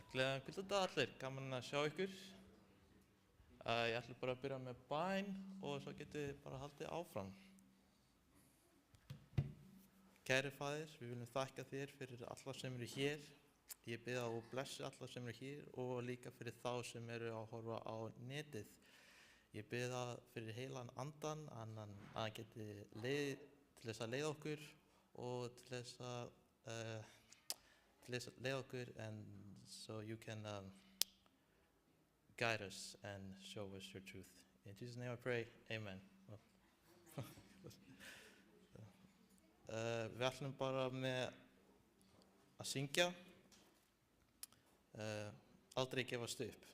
Gleðan kvöldadag allir, gaman að sjá ykkur. Ég ætla bara að byrja með bæn og svo getið þið bara haldið áfram. Kæri Faðir, við viljum þakka þér fyrir alla sem eru hér. Ég bið að þú blessi alla sem eru hér og líka fyrir þá sem eru að horfa á netið. Ég bið að fyrir heilan andan, að hann geti leið til þess að leiða okkur og til þess að leiða okkur and so you can guide us and show us your truth. In Jesus' name I pray, amen. Við ætlum bara með að syngja, aldrei gefast upp.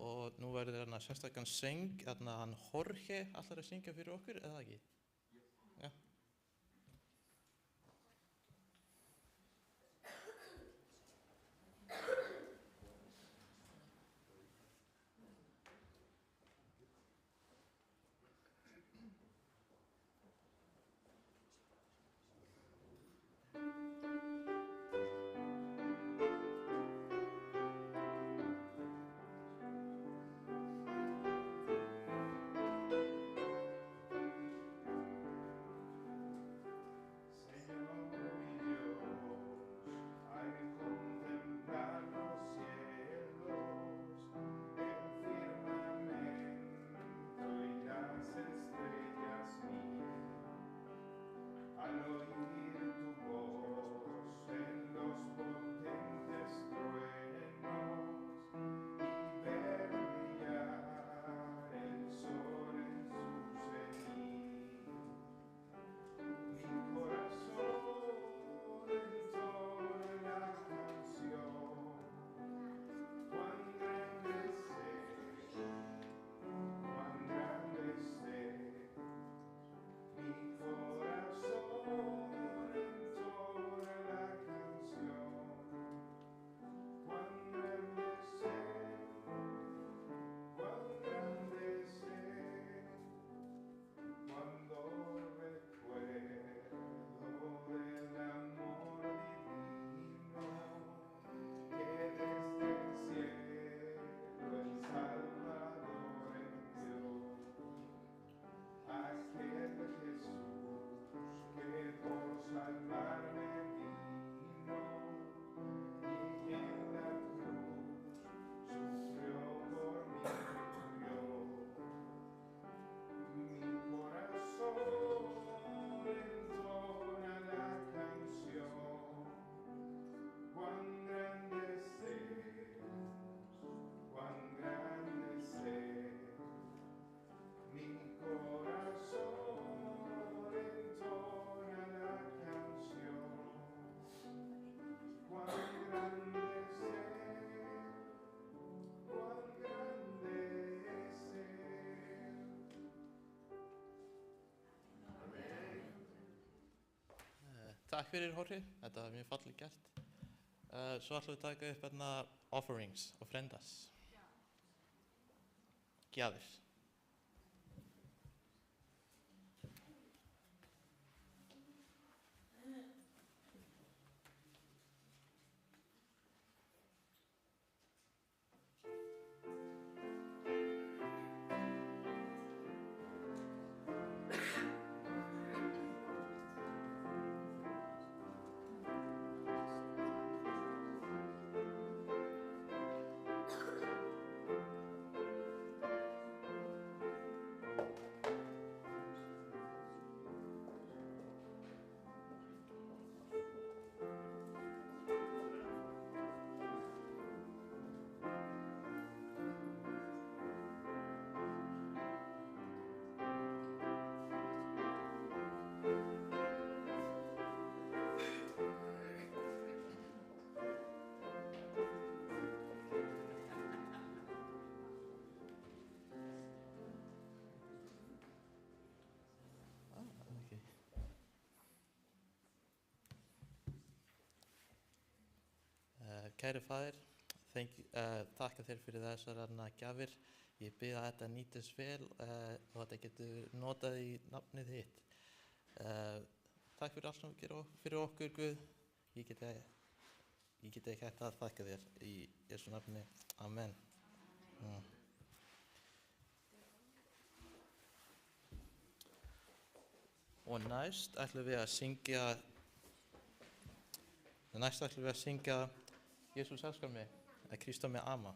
Og nú verður sérstakann söng, hann Jorge ætlar að syngja fyrir okkur, eða ekki? Já. Takk fyrir, Jorge. Þetta var mjög fallið gert. Svo ætlum við að taka upp hérna offerings, ofrendas. Gjafir. Kæri faðir, þakka þér fyrir þessar gjafir. Ég bið að þetta nýtist vel og þetta getur notað í nafnið þitt. Takk fyrir allt sem þú gerir fyrir okkur, Guð. Ég get ekki hægt að þakka þér í Jesú nafni. Amen. Og næst ætlum við að syngja Jesus elskar mig, að Kristo mig ama.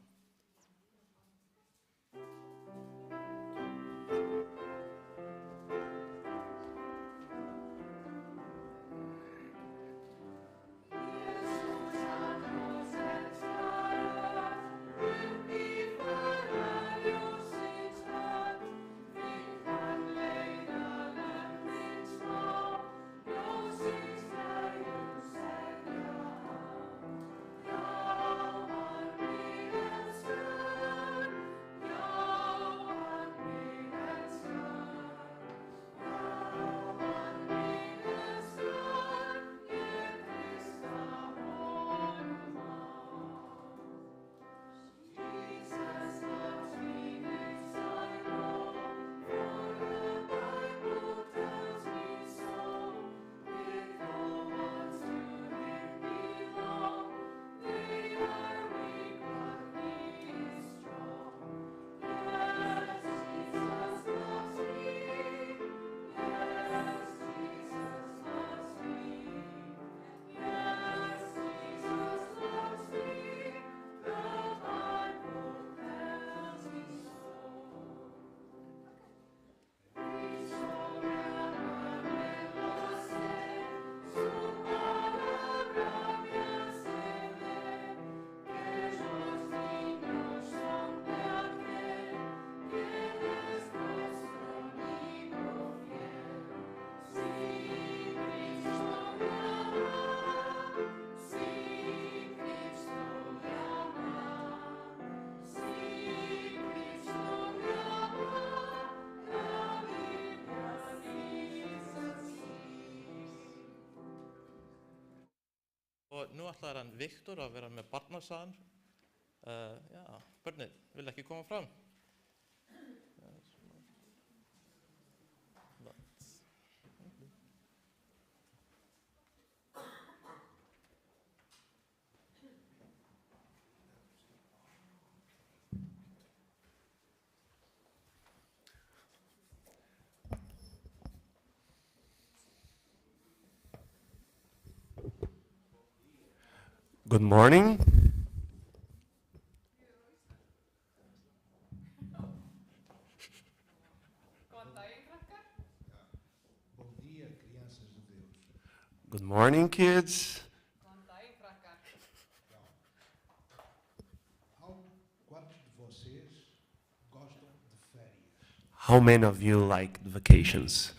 Og nú ætlar hann Viktor að vera með barnasagan. Börnin, vil ekki koma fram? Good morning. Good morning, kids. How many of you like the vacations?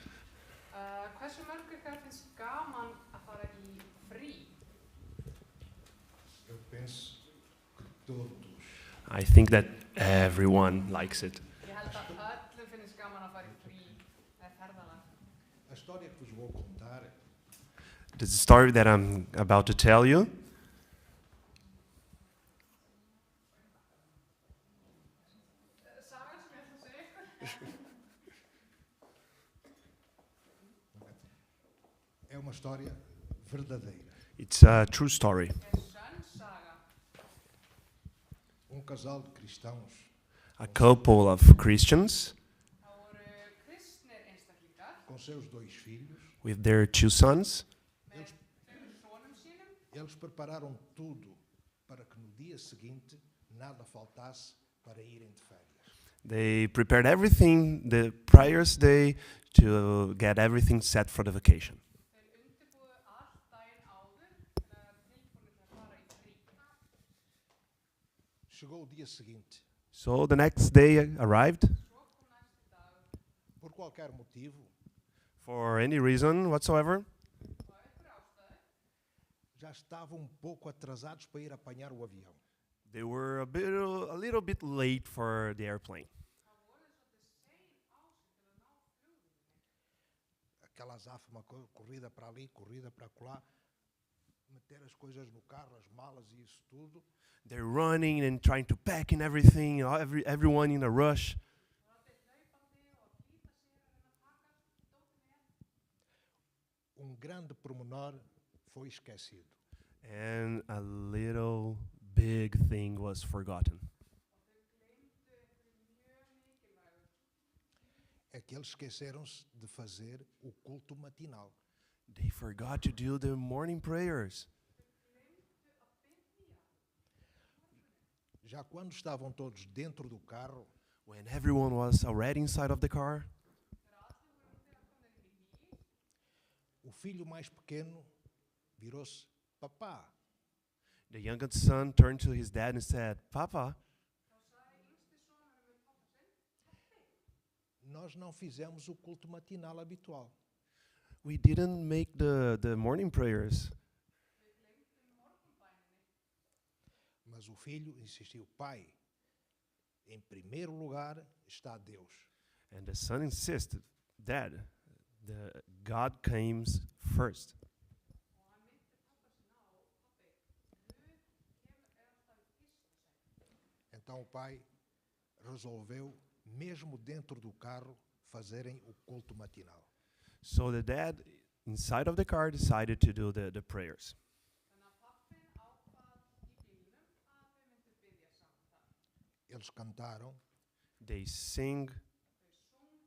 Hversu mörg ykkar finnst gaman að fara í frí? Eu penso que todos. I think that everyone likes it. Ég held að öllum finnst gaman að fara í frí eða ferðalag. A história que vos vou contar the story that I'm about to tell you. Sagan sem ég ætla að segja ykkur. É uma história verdadeira. It's a true story. Sönn saga. Casal de cristãos A couple of Christians Það voru kristnir einstaklingar com seus 2 filhos. with their 2 sons. með 2 sonum sínum. Eles prepararam tudo para que no dia seguinte nada faltasse para irem de férias. They prepared everything the prior day to get everything set for the vacation. Þeir undirbúðu allt daginn áður tilbúinir að fara í frí. Chegou o dia seguinte. So the next day arrived. Svo kom næsti dagur. Por qualquer motivo, For any reason whatsoever, Á einhverju ástæðu já estavam pouco atrasados para ir apanhar o avião. they were a little bit late for the airplane. það voru svolítið sein á sig til að ná flugvélinni. Aquela azáfama, corrida para ali, corrida para lá, meter as coisas no carro, as malas e isso tudo. They're running and trying to pack in everything, everyone in a rush. Það var þeir hlaupandi og að flýta sér að reyna að taka dótinu inn. Grande pormenor foi esquecido. And a little big thing was forgotten. Og þau gleymdu einhverju mjög mikilvægu. É que eles esqueceram-se de fazer o culto matinal. They forgot to do the morning prayers. Já quando estavam todos dentro do carro, When everyone was already inside of the car, o filho mais pequeno virou-se: Papá, the youngest son turned to his dad and said, "Papa, Þá sagði yngsti sonurinn við pappa sinn: nós não fizemos o culto matinal habitual. we didn't make the morning prayers." Við gleymdum morgunbæninni. Mas o filho insistiu: Pai, em primeiro lugar está Deus. And the son insisted, "Dad, the God comes first." Og hann myndi pappa sinna á: Pappi, Guð er alltaf í fyrsta sæti. Então o pai resolveu, mesmo dentro do carro, fazerem o culto matinal. So the dad inside of the car decided to do the prayers. Þannig að pappinn ákvað í bílnum að þau myndu biðja saman þar. Eles cantaram, They sing, Þau sungu,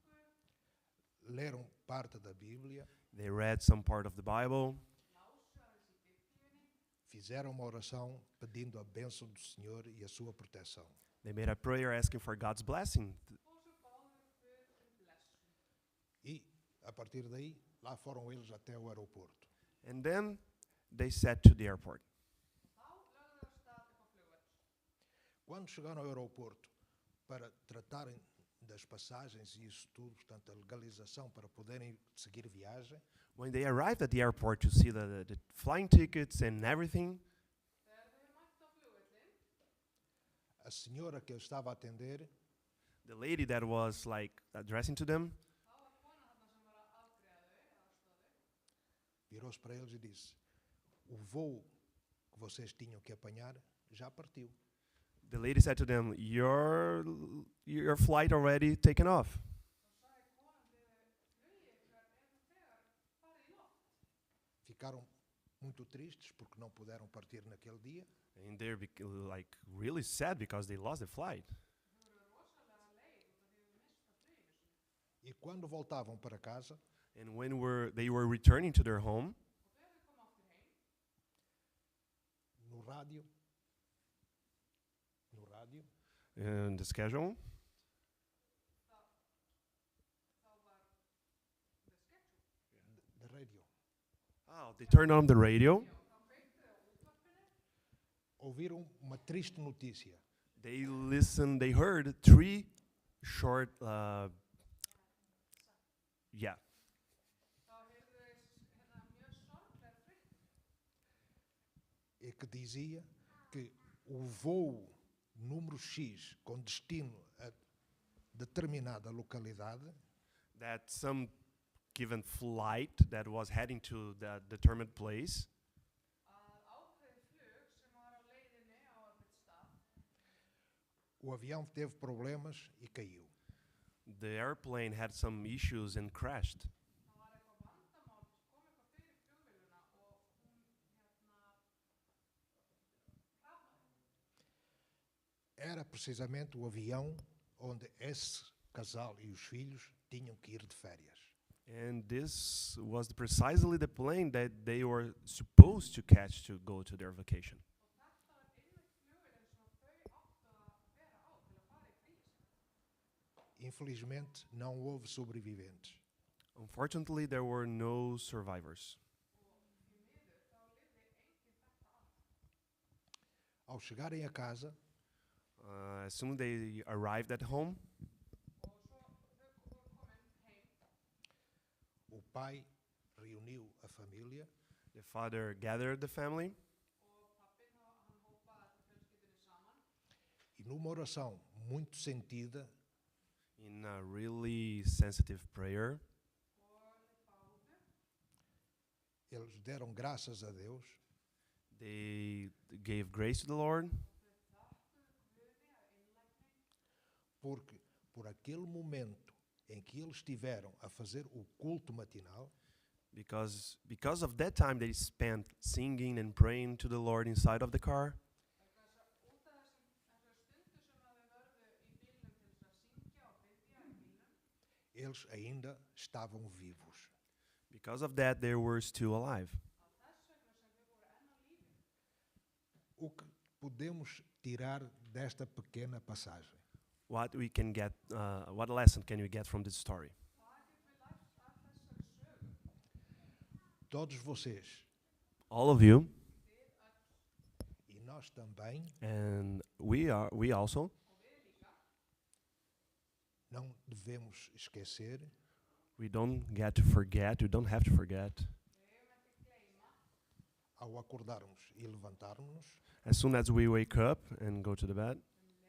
leram parte da Bíblia, they read some part of the Bible, lásu aðeins í biblíunni fizeram uma oração pedindo a bênção do Senhor e a sua proteção. they made a prayer asking for God's blessing. og svo báðu Guð blessun. E, a partir daí, lá foram eles até o aeroporto. And then they said to the airport. Þá lögðu þau af stað upp á flugvöll. Quando chegaram ao aeroporto para tratarem das passagens e isso tudo, portanto, a legalização para poderem seguir viagem, When they arrived at the airport to see the flying tickets and everything, Þegar þau mættu á flugvöllin, a senhora que eu estava a atender the lady that was like addressing to them, þá var kona þarna sem var að afgreiða þau, að aðstoða þau. virou-se para eles e disse: o voo que vocês tinham que apanhar já partiu. the lady said to them, your flight already taken off. Þá sagði konan við flugið ykkar nú þegar farið í loft. Ficaram muito tristes porque não puderam partir naquele dia. And they're like really sad because they lost the flight. Þau voru rosalega leið út af því þau mista fluginu sínu. E quando voltavam para casa, And when they were returning to their home, Og þegar þau komu aftur heim, no rádio, in the schedule, þá var the schedule. da rádio, they turned on the radio. Þá kveiktu þau á útvarpinu ouviram uma triste notícia. They heard 3 short, yeah, þá heyrðu þau mjög sorglega frétt É que dizia que o voo número X com destino a determinada localidade that some given flight that was heading to that determined place. að ákveðið flug sem var á leiðinni á einhvern stað. O avião teve problemas e caiu. The airplane had some issues and crashed. Það var eitthvað vandamál, kom eitthvað fyrir flugvélina og hún hrapaði. Era precisamente o avião onde esse casal e os filhos tinham que ir de férias. And this was precisely the plane that they were supposed to catch to go to their vacation. Og þetta var einmitt flugvélin sem að þau áttu að vera á til að fara í fríið sitt. Infelizmente, não houve sobreviventes. Unfortunately, there were no survivors. Og því miður þá lifði enginn þetta af. Ao chegarem a casa, As soon as they arrived at home, Og svo þau voru komin heim o pai reuniu a família the father gathered the family, og pappinn hann hópaði fjölskyldunni saman e numa oração muito sentida, in a really sensitive prayer. og þeir báðu eles deram graças a Deus They gave grace to the Lord þau þökkuðu Guði að einlægni porque por aquele momento em que eles estiveram a fazer o culto matinal, because of that time they spent singing and praying to the Lord inside of the car. vegna þess að út af þessar stundu sem að þau vörðu í bílnum til þess að syngja og biðja í bílnum eles ainda estavam vivos. Because of that, they were still alive. að þess vegna sem þau voru enn á lífi. O que podemos tirar desta pequena passagem? What we can get, what lesson can we get from this story? Hvað getum við lært af þessari sögu? Todos vocês All of you, Þið öll e nós também and we also, og við líka não devemos esquecer we don't get to forget. We don't have to forget. við eigum ekki gleyma ao acordarmos e levantarmos-nos, As soon as we wake up and go to the bed, leið og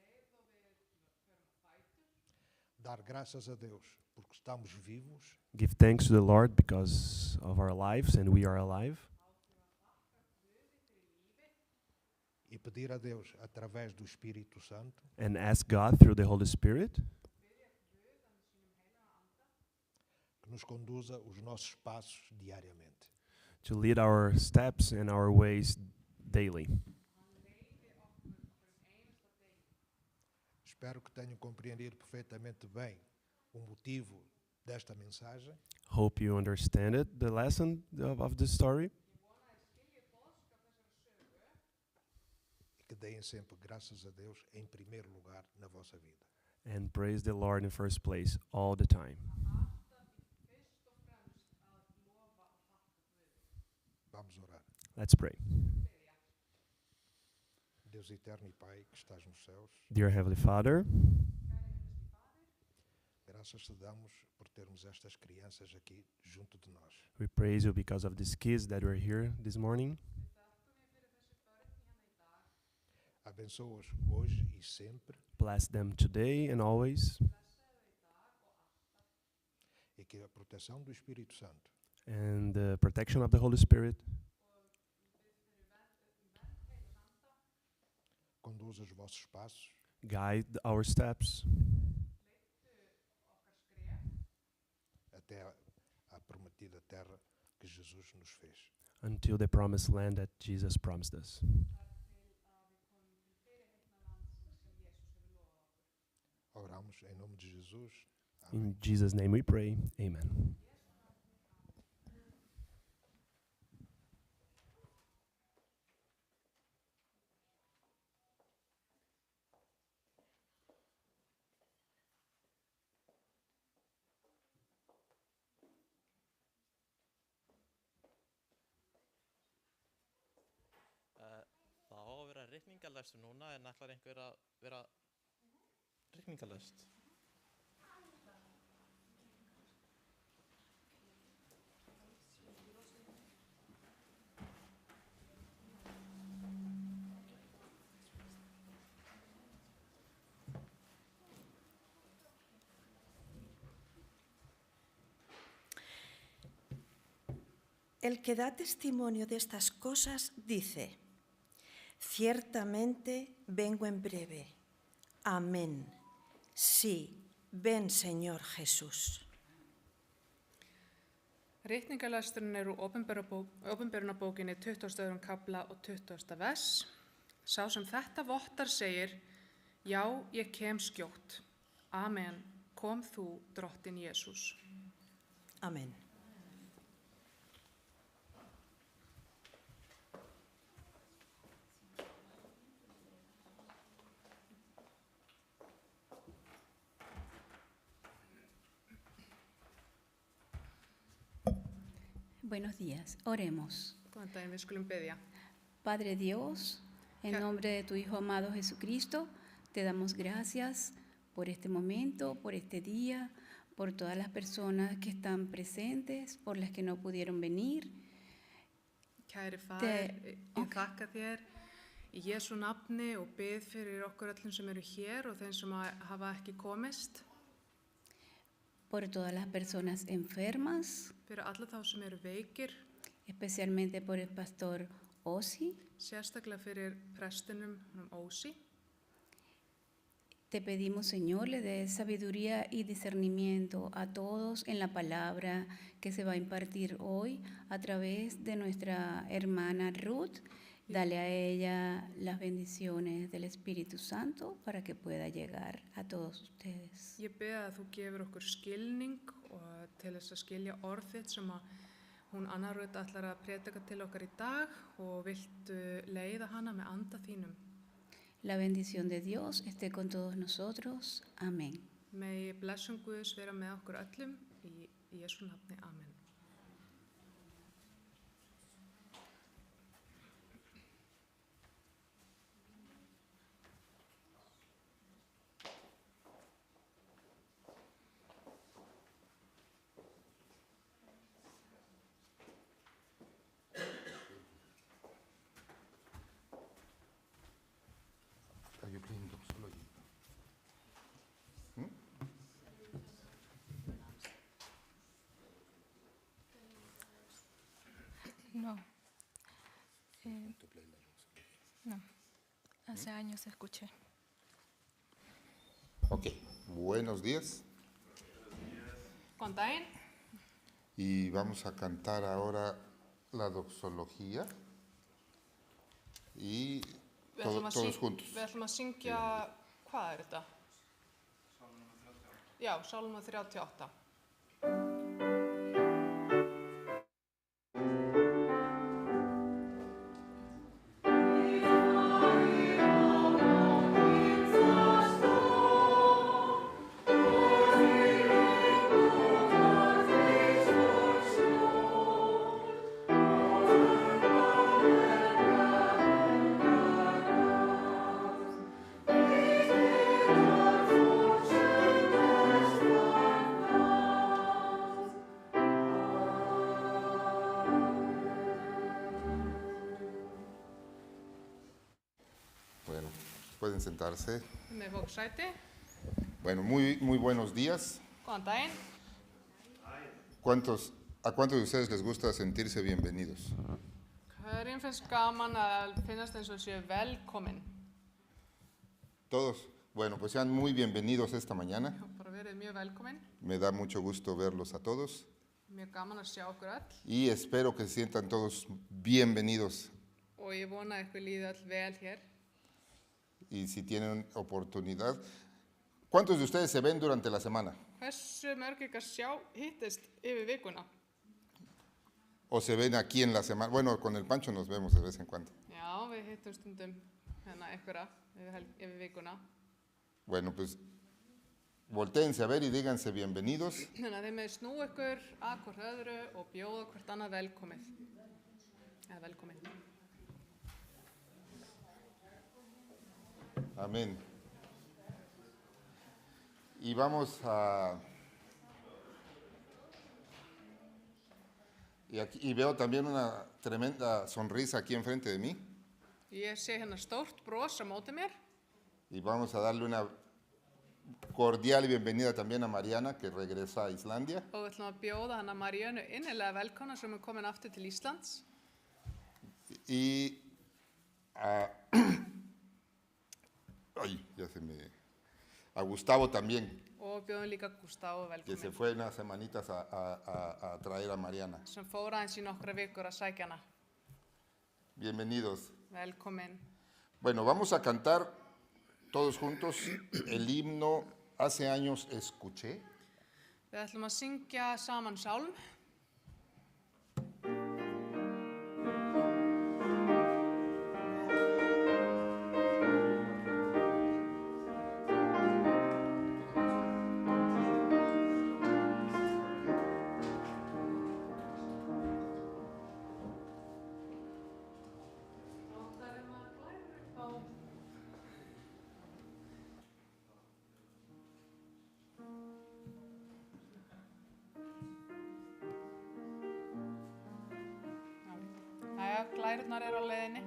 við förum á fætur dar graças a Deus porque estamos vivos give thanks to the Lord because of our lives and we are alive, e pedir a Deus através do Espírito Santo and ask God through the Holy Spirit que nos conduza os nossos passos diariamente. to lead our steps and our ways daily. Espero que tenham compreendido perfeitamente bem o motivo desta mensagem Hope you understand it, the lesson of this story, e que deem sempre graças a Deus em primeiro lugar na vossa vida. and praise the Lord in first place all the time. fyrst og fremst að lofa og þakka Guði. Vamos orar. Let's pray. Biðja. Deus eterno e Pai que estás nos céus, Dear Heavenly Father, Kæri himmelski Faðir, graças te damos por termos estas crianças aqui junto de nós. we praise you because of these kids that were here this morning. við þakkum þér fyrir þessi börn hérna í dag. Abençoa-os hoje e sempre Bless them today and always, Blessaðu í dag og alltaf e que a proteção do Espírito Santo and the protection of the Holy Spirit og við fyrir vernd heilags anda conduza os vossos passos guide our steps leiddu okkar skref até a prometida terra que Jesus nos fez. until the promised land that Jesus promised us. þar til að við komum til fyrirheitna landsins sem Jesús hefur lofað okkur. Oramos em nome de Jesus. Amém. In Jesus' name we pray. Amen. Það á að vera reikningalestur núna en ætlar einhver að vera reikningalest? El que da testimonio de estas cosas dice: ciertamente vengo en breve. Amén. Sí, ven, Señor Jesús. Ritningalesturinn er úr opinberunarbókinni 22. kafla og 20. vers. Sá sem þetta vottar segir: Já, ég kem skjótt. Amen. Kom þú, Drottinn Jesús. Amén. Buenos días, oremos. Góðan daginn, við skulum biðja. Padre Dios, en Ja- nombre de tu Hijo amado Jesucristo, te damos gracias por este momento, por este día, por todas las personas que están presentes, por las que no pudieron venir. Kæri faðir, ég þakka þér í Jesú nafni og bið fyrir okkur öllum sem eru hér og þeim sem hafa ekki komist, Por todas las personas enfermas, fyrir alla þá sem eru veikir, especialmente por el pastor Osi. sérstaklega fyrir prestinum Ósi. Te pedimos, Señor, le des sabiduría y discernimiento a todos en la palabra que se va a impartir hoy a través de nuestra hermana Ruth. Dale a ella las bendiciones del Espíritu Santo para que pueda llegar a todos ustedes. Ég bið að þú gefur okkur skilning og til þess að skilja orð þitt sem að hún Anna Ruth ætlar að predika til okkar í dag og viltu leiða hana með anda þínum. La bendición de Dios esté con todos nosotros. Amén. Megi blessun Guðs vera með okkur öllum í Jesú nafni. Amen. Are you playing doxology? No. No. Hace años escuché. Ok, buenos días. Góðan daginn. Y vamos a cantar ahora la doxología. Y todos juntos. Við ætlum að syngja, hvað er þetta? Já, Sálma 38. Bueno, pueden sentarse. Með fólk sæti. Bueno, muy buenos días. Góðan daginn. ¿A cuántos de ustedes les gusta sentirse bienvenidos? Hverjum finnst gaman að finnast eins og séu velkomin? Todos. Bueno, pues sean muy bienvenidos esta mañana. Bara verið mjög velkomin. Me da mucho gusto verlos a todos. Mjög gaman að sjá okkur öll. Y espero que se sientan todos bienvenidos. Og ég vona að ykkur líði öll vel hér. Y si tienen oportunidad, ¿cuántos de ustedes se ven durante la semana? Hversu mörg ykkar hittist yfir vikuna? ¿O se ven aquí en la semana? Bueno, con el Pancho nos vemos de vez en cuando. Já, við hittum stundum hérna ykkura yfir vikuna. Bueno, pues voltéense a ver y díganse bienvenidos. Þannig að þið með snú ykkur að hvort öðru og bjóða hvort annað velkomið. Eða velkomin. Amén. Y vamos a... Y veo también una tremenda sonrisa aquí enfrente de mí. Ég sé hérna stórt bros á móti mér Y vamos a darle una cordial bienvenida también a Mariana, que regresa a Islandia. Og við ætlum að bjóða hana Maríönu innilega velkomna sem er komin aftur til Íslands. Y a Gustavo también, Og bjóðum líka Gustavo que se velkomin. fue unas semanitas a traer a Mariana. Sem fór aðeins í nokkra vikur að sækja hana. Bienvenidos. Velkomin. Bueno, vamos a cantar todos juntos el himno Hace años escuché. Við ætlum að syngja saman sálm. Jæja, glærurnar eru á leiðinni.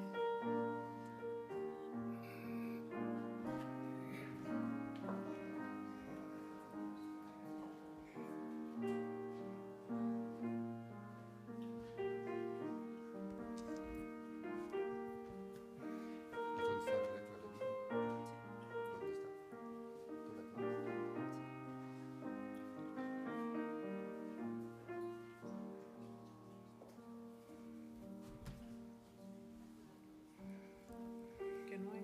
Que no hay.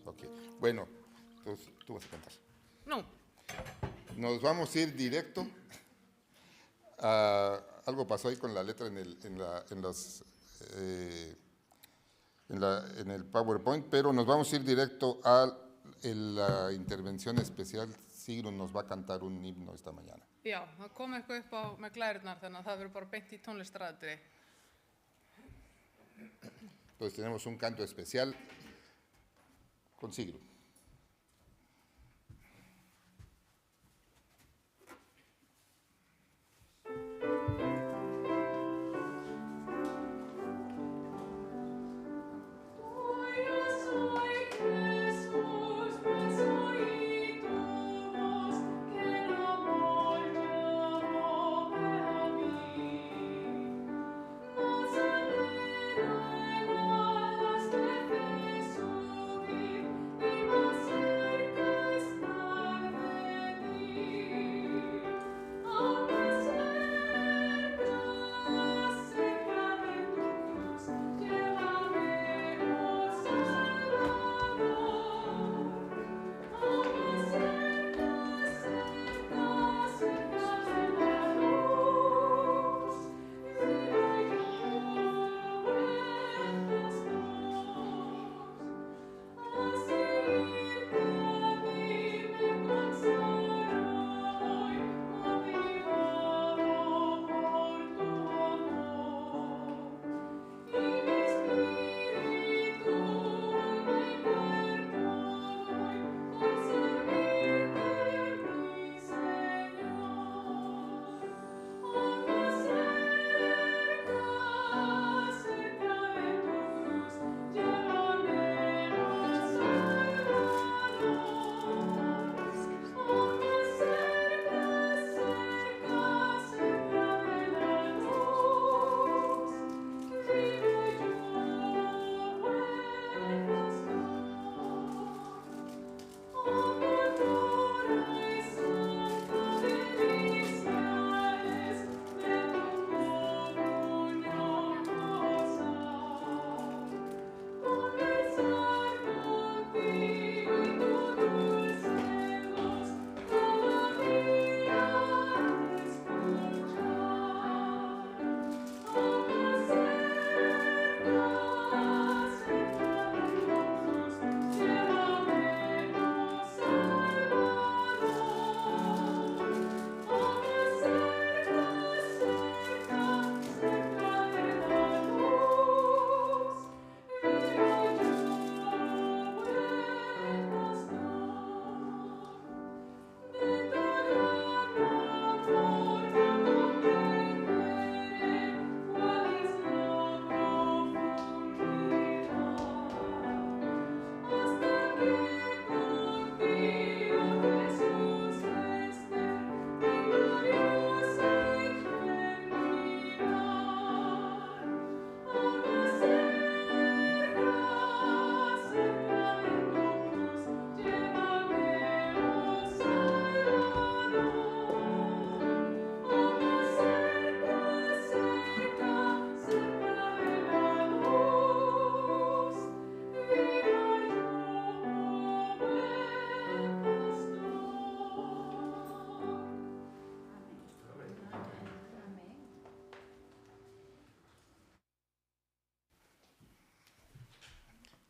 Ok. Bueno, entonces tú vas a cantar. Nú, Nos vamos a ir directo. Algo pasó ahí con la letra en el PowerPoint, pero nos vamos a ir directo a la intervención especial. Sigrun nos va a cantar un himno esta mañana. já, það kom eitthvað upp á með glærurnar þannig að það verður bara beint í tónlistaraðri. Entonces tenemos un canto especial con Sigrun. Subir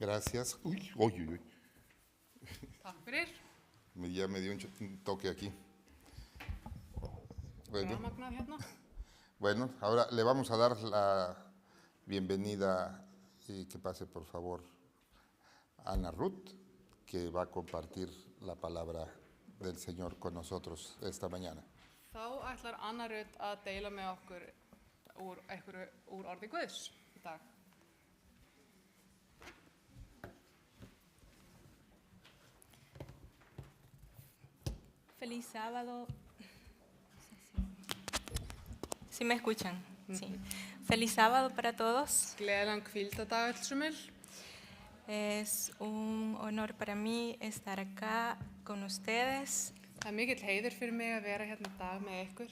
Gracias. Uy, uy, uy, uy. Takk fyrir. Ya me dio un toque aquí. Bueno, Rafmagnað hérna. bueno, ahora le vamos a dar la bienvenida y que pase por favor Ana Ruth, que va a compartir la palabra del Señor con nosotros esta mañana. Þá ætlar Anna Rut að deila með okkur úr orði Guðs í dag. Feliz sábado. ¿Sí me escuchan? Sí. Feliz sábado para todos. Gleðilegan hvíldadag öll sumul. Es un honor para mí estar acá con ustedes Það mikill heiður fyrir mig að vera hérna í dag með ykkur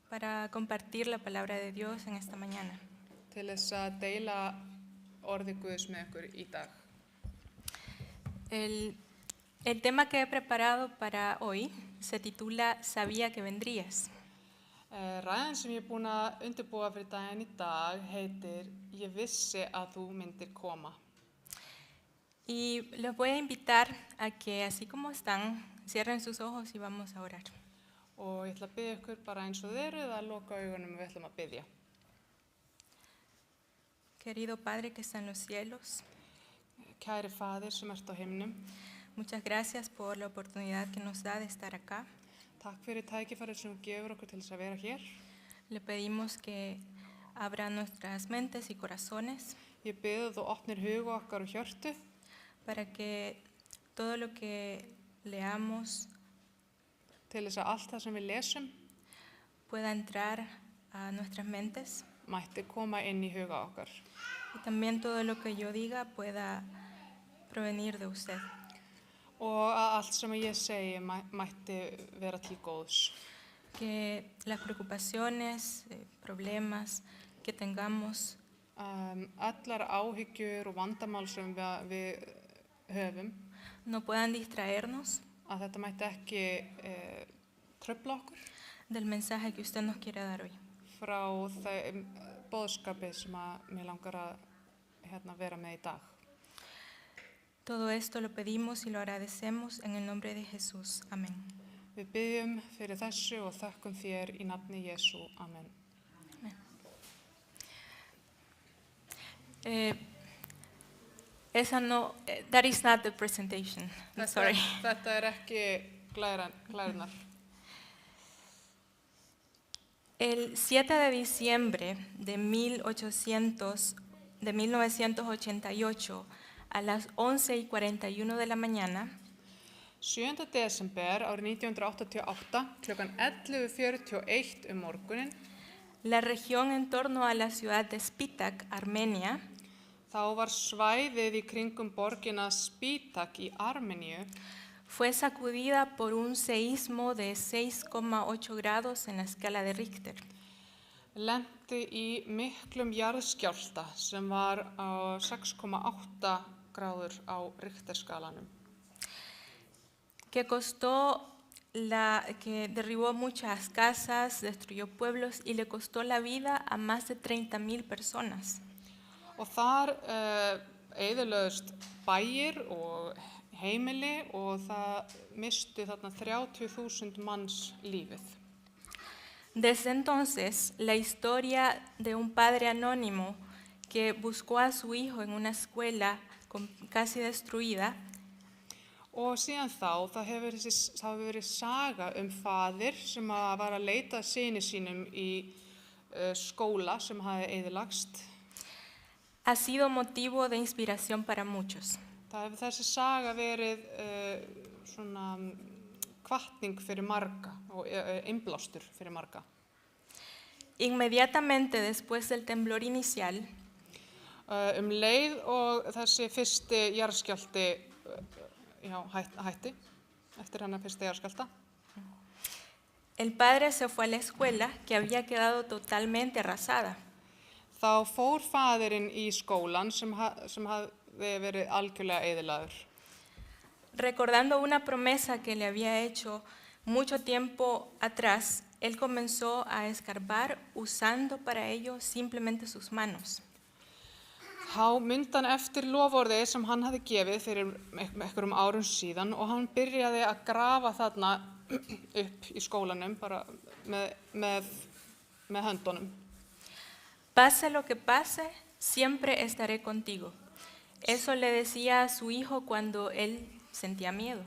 para compartir la palabra de Dios en esta mañana. til þess að deila orði Guðs með ykkur í dag. El tema que he preparado para hoy se titula Sabía que vendrías. Ræðan sem ég er búin að undirbúa fyrir daginn í dag heitir Ég vissi að þú myndir koma. Y los voy a invitar a que, así como están, cierren sus ojos y vamos a orar. Og ég ætla að biðja ykkur bara eins og þið eruð að loka augunum og við ætlum að biðja. Querido Padre que está en los cielos, Kæri faðir sem ert á himnum, muchas gracias por la oportunidad que nos da de estar acá. takk fyrir tækifærið sem þú gefur okkur til þess að vera hér. Le pedimos que abra nuestras mentes y corazones Ég bið að þú opnir huga okkar og hjörtu para que todo lo que leamos til þess að allt það sem við lesum pueda entrar a nuestras mentes mætti koma inn í huga okkar. y también todo lo que yo diga pueda provenir de usted. Og að allt sem ég segi mætti vera til góðs. Que las preocupaciones, problemas que tengamos Allar áhyggjur og vandamál sem við höfum, no puedan distraernos að þetta mætti ekki trufla okkur del mensaje que usted nos quiere dar hoy. frá þeim boðskapi sem að mér langar að vera með í dag. Todo esto lo pedimos y lo agradecemos en el nombre de Jesús. Amén. Við byggjum fyrir þessu og þökkum þér í nafni Jesú. Amen. That is not the presentation. I'm sorry. Þetta ekki glærunar. El 7 de diciembre de 1988, a las 11:41 de la mañana, 7. desember árið 1988, klukkan 11:41 morgunin, la región en torno a la ciudad de Spitak, Armenia, þá var svæðið í kringum borgina Spitak í Armeníu fue sacudida por un seísmo de 6,8 grados en la escala de Richter. lenti í miklum jarðskjálfta sem var á 6,8 gráður á Richterskalanum. Que derribó muchas casas, destruyó pueblos y le costó la vida a más de 30,000 personas. Og þar eyðilögðust bæir og heimili og það mistu þarna 30,000 manns lífið. Desde entonces, la historia de un padre anónimo que buscó a su hijo en una escuela casi destruida Og síðan það hefur verið saga faðir sem var að leita syni sínum í skóla sem hafði eyðilagst. ha sido motivo de inspiración para muchos. Það hefur þessi saga verið svona hvatning fyrir marga og innblástur fyrir marga. Inmediatamente después del temblor inicial, Leið og þessi fyrsti jarðskjálfti hætti, eftir hennar fyrsti jarðskjálfta, el padre se fue a la escuela que había quedado totalmente arrasada. þá fór faðirinn í skólan sem hafði verið algjörlega eyðilagður. Recordando una promesa que le había hecho mucho tiempo atrás, él comenzó a escarbar usando para ello simplemente sus manos. Þá myndi hann eftir loforði sem hann hafði gefið fyrir einhverjum árum síðan og hann byrjaði að grafa þarna upp í skólanum bara með höndunum. Pase lo que pase, siempre estaré contigo. Eso le decía a su hijo cuando él sentía miedo.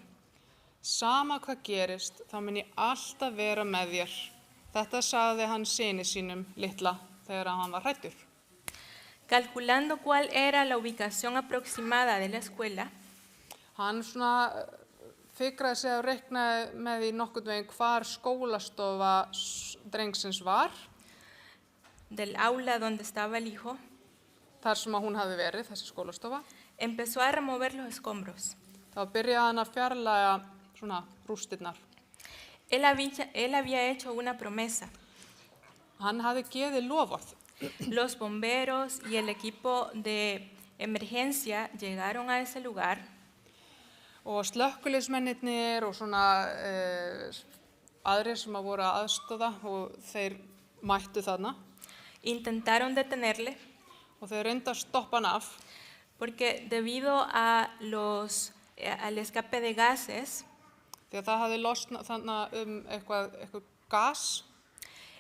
Sama hvað gerist, þá mun ég alltaf vera með þér. Þetta sagði hann syni sínum litla þegar hann var hræddur. Calculando cuál era la ubicación aproximada de la escuela, Hann svona fikraði sig að reikna með því nokkurn veginn hvar skólastofa drengsins var, del aula donde estaba el hijo, þar sem hún hafði verið, þessi skólastofa. empezó a remover los escombros. Þá byrjaði hann að fjarlæga svona rústirnar. Él había hecho una promesa. Hann hafði gefið loforð. Los bomberos y el equipo de emergencia llegaron a ese lugar. Og slökkviliðsmennirnir og svona aðrir sem voru að aðstoða og þeir mættu þarna. Intentaron detenerle Og þeir reyndu að stoppa hann af. porque debido a al escape de gases, Því að það hafði losnað þarna eitthvað gas.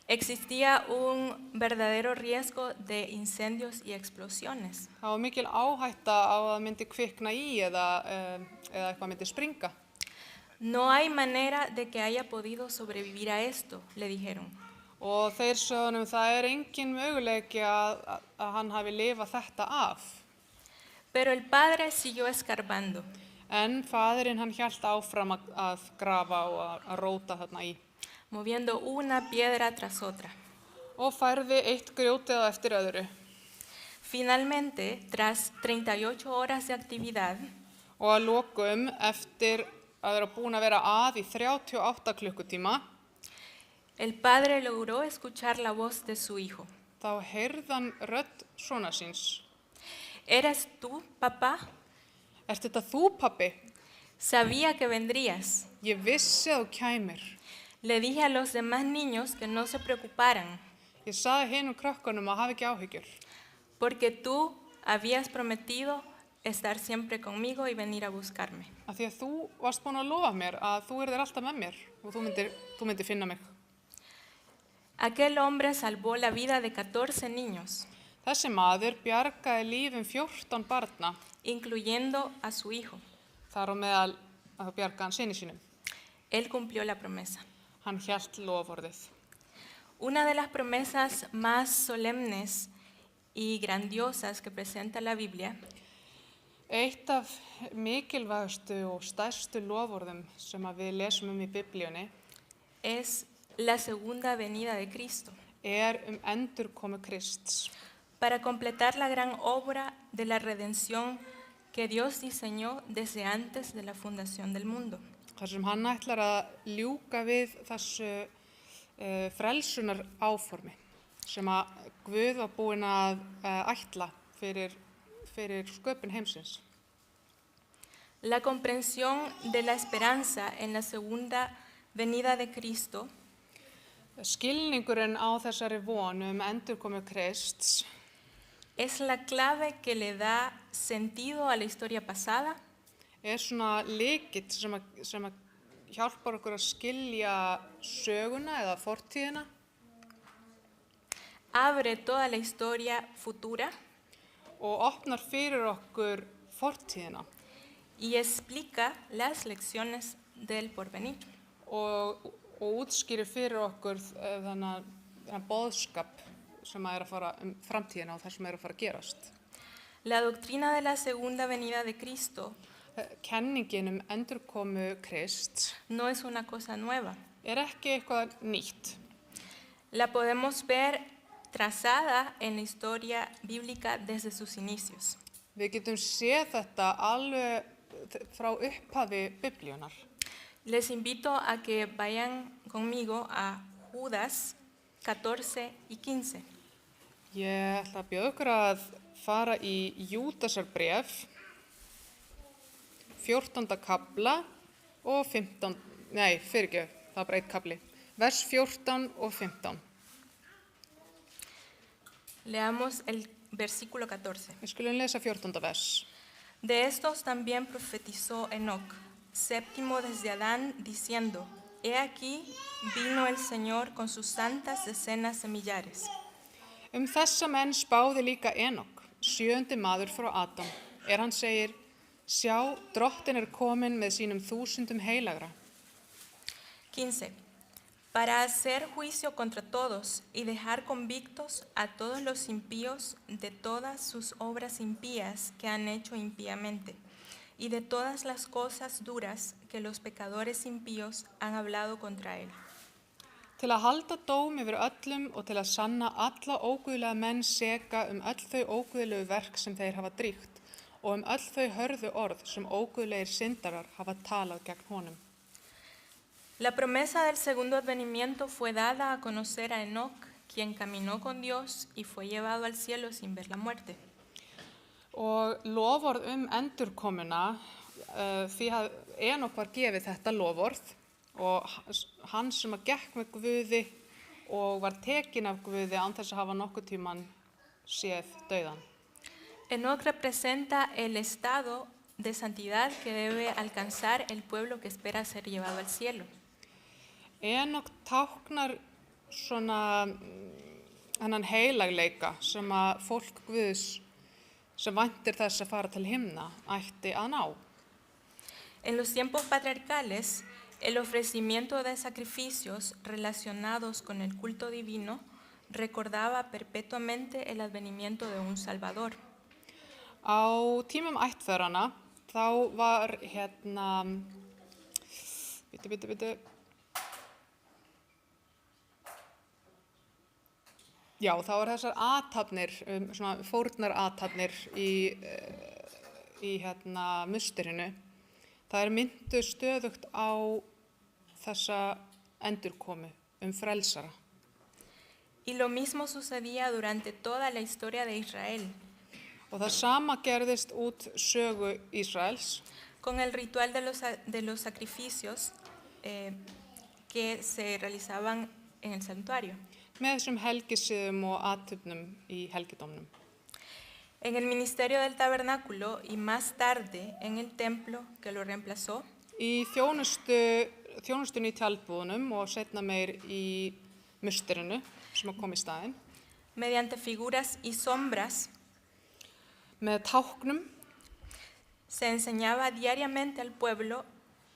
existía un verdadero riesgo de incendios y explosiones. Það var mikil áhætta á að það myndi kvikna í eða eitthvað myndi springa. No hay manera de que haya podido sobrevivir a esto, le dijeron. Og þeir sögðu það engin möguleiki að hann hafi lifað þetta af. Pero el padre siguió escarbando. En faðirinn hann hélt áfram að grafa og að róta þarna í. Moviendo una piedra tras otra. Og færði eitt grjótið á eftir öðru. Finalmente, tras 38 horas de actividad, Og að lokum, eftir að vera búin að vera að í 38 klukkutíma, el padre logró escuchar la voz de su hijo. þá heyrði hann rödd sonar síns. ¿Eres tú, papá? Ert þetta þú, pabbi? Sabía que vendrías. Ég vissi að þú kæmir. Le dije a los demás niños que no se preocuparan, Ég sagði hinum krökkunum að hafa ekki áhyggjur. porque tú habías prometido estar siempre conmigo y venir a buscarme. Af því að þú varst búin að lofa mér að þú yrðir alltaf með mér og þú myndir finna mig. Aquel hombre salvó la vida de 14 niños, Þessi maður bjargaði lífum 14 barna, incluyendo a su hijo. þar á meðal að bjarga hann syni sínum. Él cumplió la promesa. Hann hélt loforðið. Una de las promesas más solemnes y grandiosas que presenta la Biblia Eitt af mikilvægustu og stærstu loforðum sem að við lesum í Biblíunni es la segunda venida de Cristo, endurkomu Krists. para completar la gran obra de la redención que Dios diseñó desde antes de la fundación del mundo. Þar sem hann ætlar að ljúka við þessu frelsunar áformi sem að Guð var búinn að ætla fyrir sköpun heimsins. La comprensión de la esperanza en la segunda venida de Cristo Skilningurinn á þessari von endurkomu Krists es la clave que le da sentido a la historia pasada, svona lykill sem að hjálpar okkur að skilja söguna eða fortíðina, abre toda la historia futura og opnar fyrir okkur fortíðina y explica las lecciones del porvenir. og útskýrir fyrir okkur þennan boðskap sem að framtíðina og það sem að fara að gerast. La doctrina de la segunda venida de Cristo Kenningin endurkomu Krists no es una cosa nueva. ekki eitthvað nýtt. La podemos ver trazada en la historia bíblica desde sus inicios. Við getum séð þetta alveg frá upphafi Biblíunar. Les invito a que vayan conmigo a Judas 14 y 15. Ég ætla að bjóða ykkur að fara í Júdasar bréf, 14. kafla og 15, það er bara eitt kafli, vers 14 og 15. Leamos el versículo 14. Við skulum lesa 14. vers. De estos también profetizó Enoc, séptimo desde Adán, diciendo: He aquí, vino el Señor con sus santas decenas de millares. Þessa menn spáði líka Enok, 7. maður frá Adam, hann segir: Sjá, drottin komin með sínum 1000 heilagra. 15. Para hacer juicio contra todos y dejar convictos a todos los impíos de todas sus obras impías que han hecho impíamente, y de todas las cosas duras que los pecadores impíos han hablado contra él. Til að halda dóm yfir öllum og til að sanna alla óguðlega menn seka öll þau óguðlegu verk sem þeir hafa dríkt og öll þau hörðu orð sem óguðlegir syndarar hafa talað gegn honum. La promesa del segundo advenimiento fue dada a conocer a Enoc, quien caminó con Dios y fue llevado al cielo sin ver la muerte. Og loforð endurkomuna, því að Enok var gefið þetta loforð og hann sem að gekk með Guði og var tekin af Guði án þess að hafa nokkuð tíman séð dauðan. Enoc representa el estado de santidad que debe alcanzar el pueblo que espera ser llevado al cielo. Enok táknar svona hennan heilagleika sem að fólk Guðs sem væntir þess að fara til himna ætti að ná. En los tiempos patriarcales, el ofrecimiento de sacrificios relacionados con el culto divino recordaba perpetuamente el advenimiento de un Salvador. Á tímum ættfeðranna þá var Já, þá var þessar athafnir, svona fórnarathafnir í musturinu. Það myndu stöðugt á þessa endurkomu frelsara. Y lo mismo sucedía durante toda la historia de Israel. Og það sama gerðist út sögu Ísraels. Con el ritual de los sacrificios que se realizaban en el santuario. Með þessum helgisiðum og athöfnum í helgidómnum. En el ministerio del tabernáculo y más tarde en el templo que lo reemplazó. Í þjónustunni í tjaldbúðunum og seinna meir í musturinu sem kom í staðinn. Mediante figuras y sombras. Með táknum. Se enseñaba diariamente al pueblo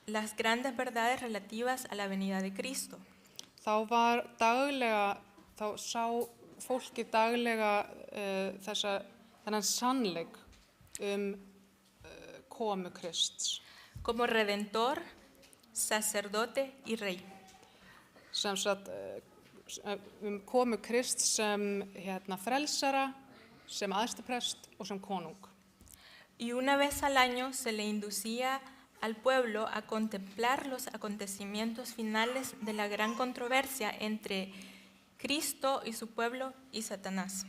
las grandes verdades relativas a la venida de Cristo. Þá sá fólki daglega þennan sannleik komu Krists. Como redentor, sacerdote y rey. Sem sagt komu Krists sem frelsara, sem æðstaprest og sem konung. Y una vez al año se le inducía al pueblo a contemplar los acontecimientos finales de la gran controversia entre Cristo y su pueblo y Satanás.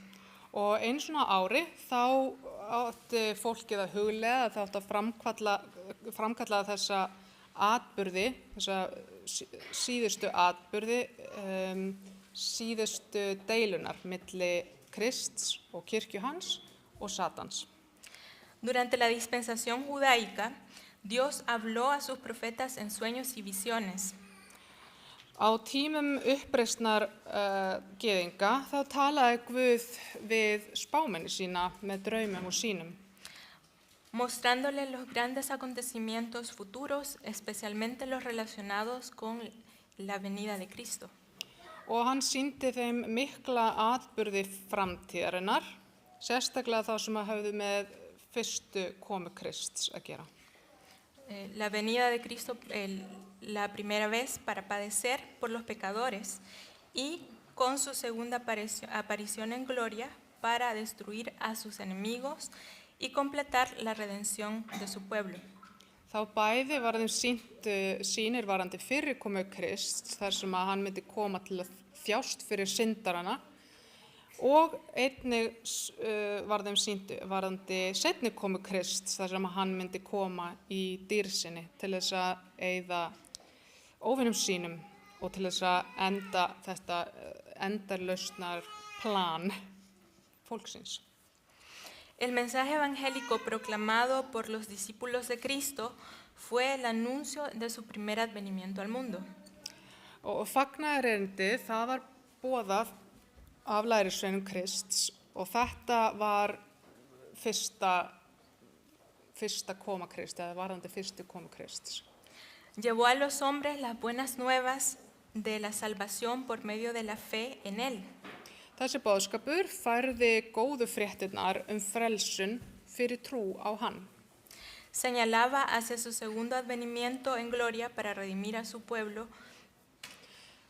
Og einu svona ári þá átti fólkið að hugleiða, þá átti að framkalla þessa atburði, þessa síðustu atburði, síðustu deilunar milli Krists og kirkju hans og Satans. Durante la dispensación judaica, Dios habló a sus profetas en sueños y visiones. Á tímum uppreisnar gyðinga þá talaði Guð við spámenni sína með draumum og sýnum. Mostrándole los grandes acontecimientos futuros, especialmente los relacionados con la venida de Cristo. Og hann sýndi þeim mikla atburði framtíðarinnar, sérstaklega þá sem að höfðu með fyrstu komu Krists að gera. La venida de Cristo la primera vez para padecer por los pecadores y con su segunda aparición en gloria para destruir a sus enemigos y completar la redención de su pueblo. Þá bæði var þeim sýnir varandi fyrri komu Krists þar sem að hann myndi koma til að þjást fyrir syndarana og einnig var þeim sýnt varandi seinni komu Krists þar sem að hann myndi koma í dýrsinni til þess að eyða óvinum sínum og til þess að enda þetta endarlausnar plan fólksins. El mensaje evangélico proclamado por los discípulos de Cristo fue el anuncio de su primer advenimiento al mundo. Og fagnaðarerindið, það var boðað af lærisveinum Krists og þetta var fyrsta koma Krists, eða varðandi fyrstu koma Krists. Llevó a los hombres las buenas nuevas de la salvación por medio de la fe en él. Þessi boðskapur færði góðu fréttirnar frelsun fyrir trú á hann. Señalaba hacia su segundo advenimiento en gloria para redimir a su pueblo.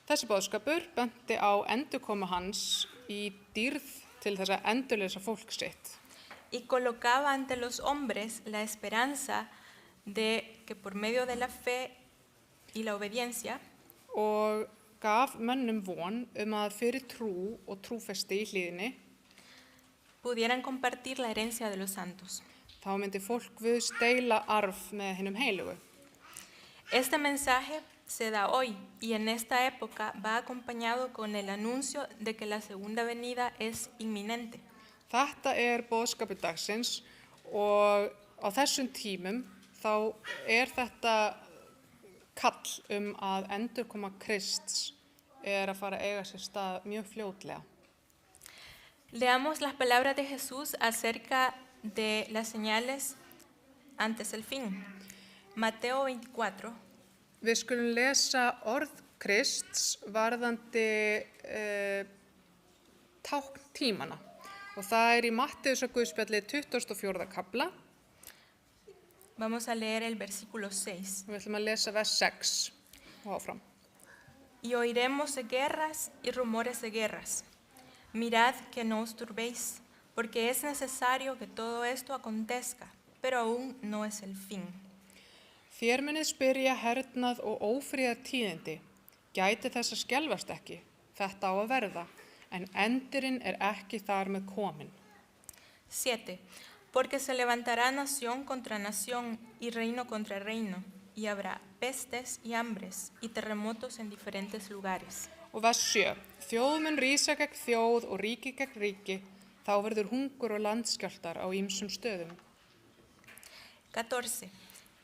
Þessi boðskapur benti á endurkomu hans í dýrð til þess að endurleysa fólk sitt. Y colocaba ante los hombres la esperanza de que por medio de la fe y la obediencia Og gaf mönnum von að fyrir trú og trúfesti í hlíðinni pudieran compartir la herencia de los santos. þá myndi fólk Guðs deila arf með hinum heilugu. Este mensaje se da hoy y en esta época va acompañado con el anuncio de que la segunda venida es inminente. Þetta boðskapur dagsins og á þessum tímum þá þetta kall að endurkoma Krists að fara að eiga sér stað mjög fljótlega. Leamos las palabras de Jesús acerca de las señales antes del fin. Mateo 24. Við skulum lesa orð Krists varðandi tákn tímana og það í Matteusarguðspjalli 24. kafla. Vamos a leer el versículo 6. Við ætlum að lesa vers 6 og áfram. Y oiremos de guerras y rumores de guerras. Mirad que no os turbéis, porque es necesario que todo esto acontezca, pero aún no es el fin. Þér munið spyrja hernað og ófríða tíðindi. Gæti þess að skelfast ekki, þetta á að verða, en endurinn ekki þar með komin. 7. Porque se levantará nación contra nación y reino contra reino, y habrá pestes y hambres y terremotos en diferentes lugares. Og vers 7. Þjóð mun rísa gegn þjóð og ríki gegn ríki, þá verður hungur og landskjálftar á ýmsum stöðum. 14.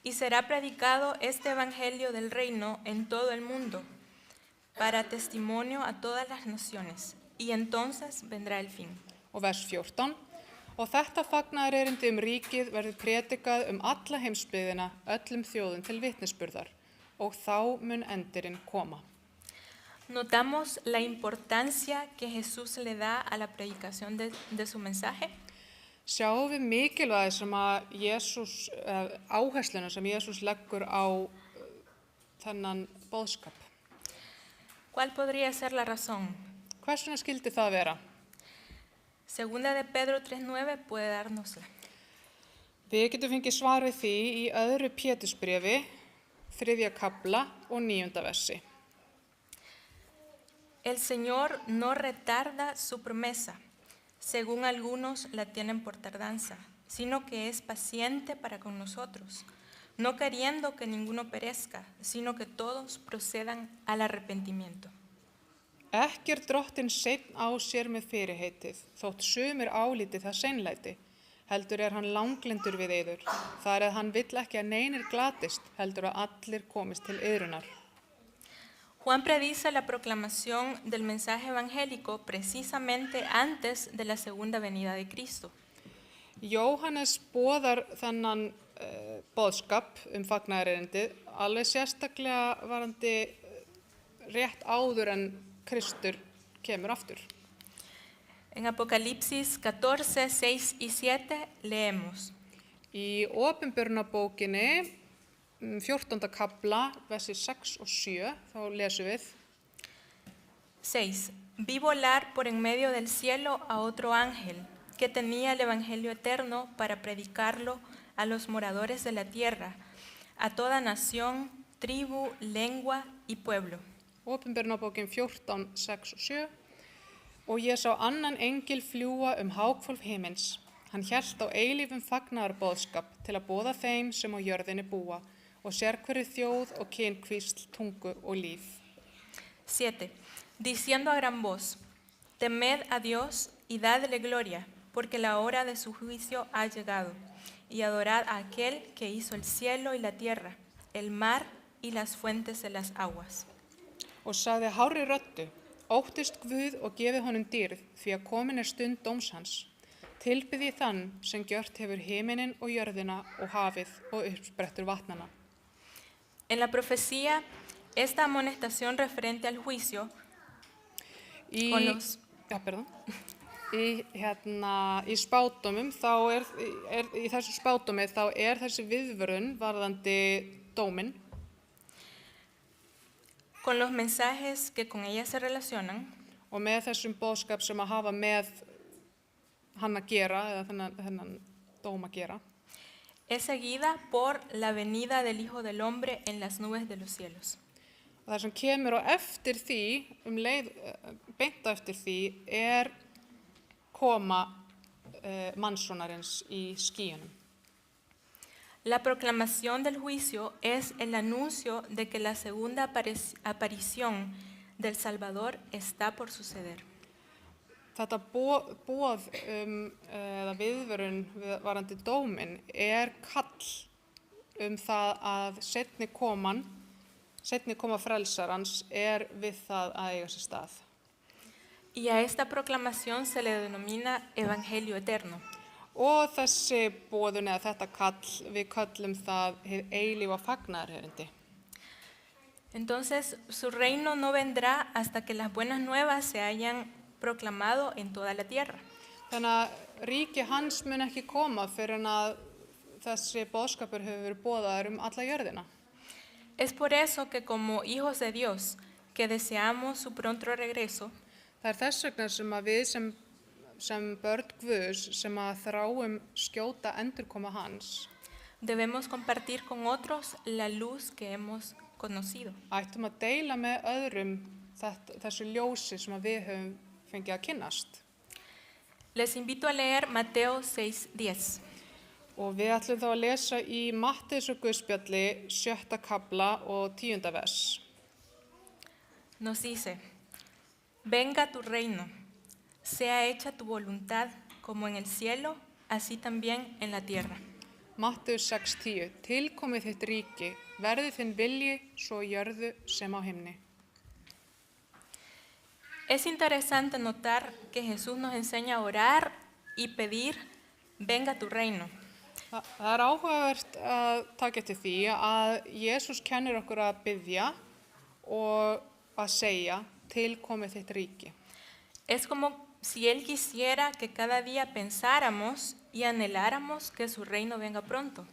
Y será predicado este evangelio del reino en todo el mundo, para testimonio a todas las naciones, y entonces vendrá el fin. Og vers 14. Og þetta fagnaðarerindi ríkið verður predikað alla heimsbyggðina, öllum þjóðum til vitnisburðar, og þá mun endurinn koma. Notamos la importancia que Jesús le da a la predicación de su mensaje. Sjáum við mikilvægi sem að áhersluna sem Jesús leggur á þennan boðskap. ¿Cuál podría ser la razón? Hvers vegna skildi það vera? Segunda de Pedro 3:9 puede dárnosla. Við getum fengið svar við því í öðru Pétursbréfi, 3. kafla og 9. versi. El Señor no retarda su promesa, según algunos la tienen por tardanza, sino que es paciente para con nosotros, no queriendo que ninguno perezca, sino que todos procedan al arrepentimiento. Ekki drottinn seinn á sér með fyrirheitið, þótt sumir álíti það seinlæti, heldur hann langlyndur við yður, þar að hann vill ekki að neinir glatist, heldur að allir komist til yðrunar. Juan predice la proclamación del mensaje evangélico precisamente antes de la segunda venida de Cristo. Jóhannes boðar þennan boðskap fagnaðarerindið alveg sérstaklega varandi rétt áður en Kristur kemur aftur. En Apocalipsis 14, 6 y 7 leemos. Í Opinberunarbókinni, 14. kafla, versi 6 og 7, þá lesum við. 6. Vi volar por en medio del cielo a otro ángel que tenía el evangelio eterno para predicarlo a los moradores de la tierra, a toda nación, tribu, lengua y pueblo. Opinberunarbókin 14, 6 og 7. Og ég sá annan engil fljúga háhvolf himins. Hann hélt á eilífum fagnaðarboðskap til að boða þeim sem á jörðinni búa og sérhverri þjóð og kynkvísl, tungu og líf. 7. Diciendo a gran voz, temed a Dios y dadle gloria, porque la hora de su juicio ha llegado, y adorad a aquel que hizo el cielo y la tierra, el mar y las fuentes de las aguas. Og sagði hárri röddu, óttist Guð og gefið honum dýrð, því að komin stund dóms hans. Tilbiðji þann sem gjört hefur himinin og jörðina og hafið og uppsprettur vatnana. En la profecía, esta amonestación referente al juicio Í, con los... í spádómum, þá í þessu spádómi þá þessi viðvörun varðandi dóminn. Con los mensajes que con ella se relacionan. Og með þessum boðskap sem að hafa með hann að gera, eða þennan dóm að gera. Es seguida por la venida del Hijo del Hombre en las nubes de los cielos. Og það sem kemur á eftir því, leið, beint á eftir því, koma mannssonarins í skýjunum. La proclamación del juicio es el anuncio de que la segunda aparición del Salvador está por suceder. Þetta boð eða viðvörun varandi dóminn kall það að seinni koma frelsarans við það að eiga sér stað. Y a esta proclamación se le denomina Evangelio Eterno. Og þessi boðun eða þetta kall, við köllum það hið eilífa fagnaðarerindi. Entonces, su reino no vendrá hasta que las buenas nuevas se hayan proclamado en toda la tierra. Þannig að ríki hans mun ekki koma fyrir en að þessi boðskapur hefur verið boðaður alla jörðina. Es por eso que como hijos de Dios, que deseamos su pronto regreso, það þess vegna sem að við sem börn Guðs sem að þráum skjóta endurkoma hans, debemos compartir con otros la luz que hemos conocido. Ættum að deila með öðrum þessu ljósi sem að við höfum fengið að kynnast. Les invito a leer Mateo 6:10. Og við ætlum þá að lesa í Matteusar guðspjalli 7. kafla og 10. vers. Nos dice, venga tu reino, sea hecha tu voluntad como en el cielo, así también en la tierra. Matteus 6:10. Tilkomið þitt ríki, verði þinn vilji svo í jörðu sem á himni. Es interesante notar que Jesús nos enseña a orar y pedir, venga tu reino. Það áhugavert að taka eftir því að Jesús kennir okkur að biðja og að segja, tilkomið þitt ríki. Es como si Él quisiera que cada día pensáramos y anheláramos que su reino venga pronto.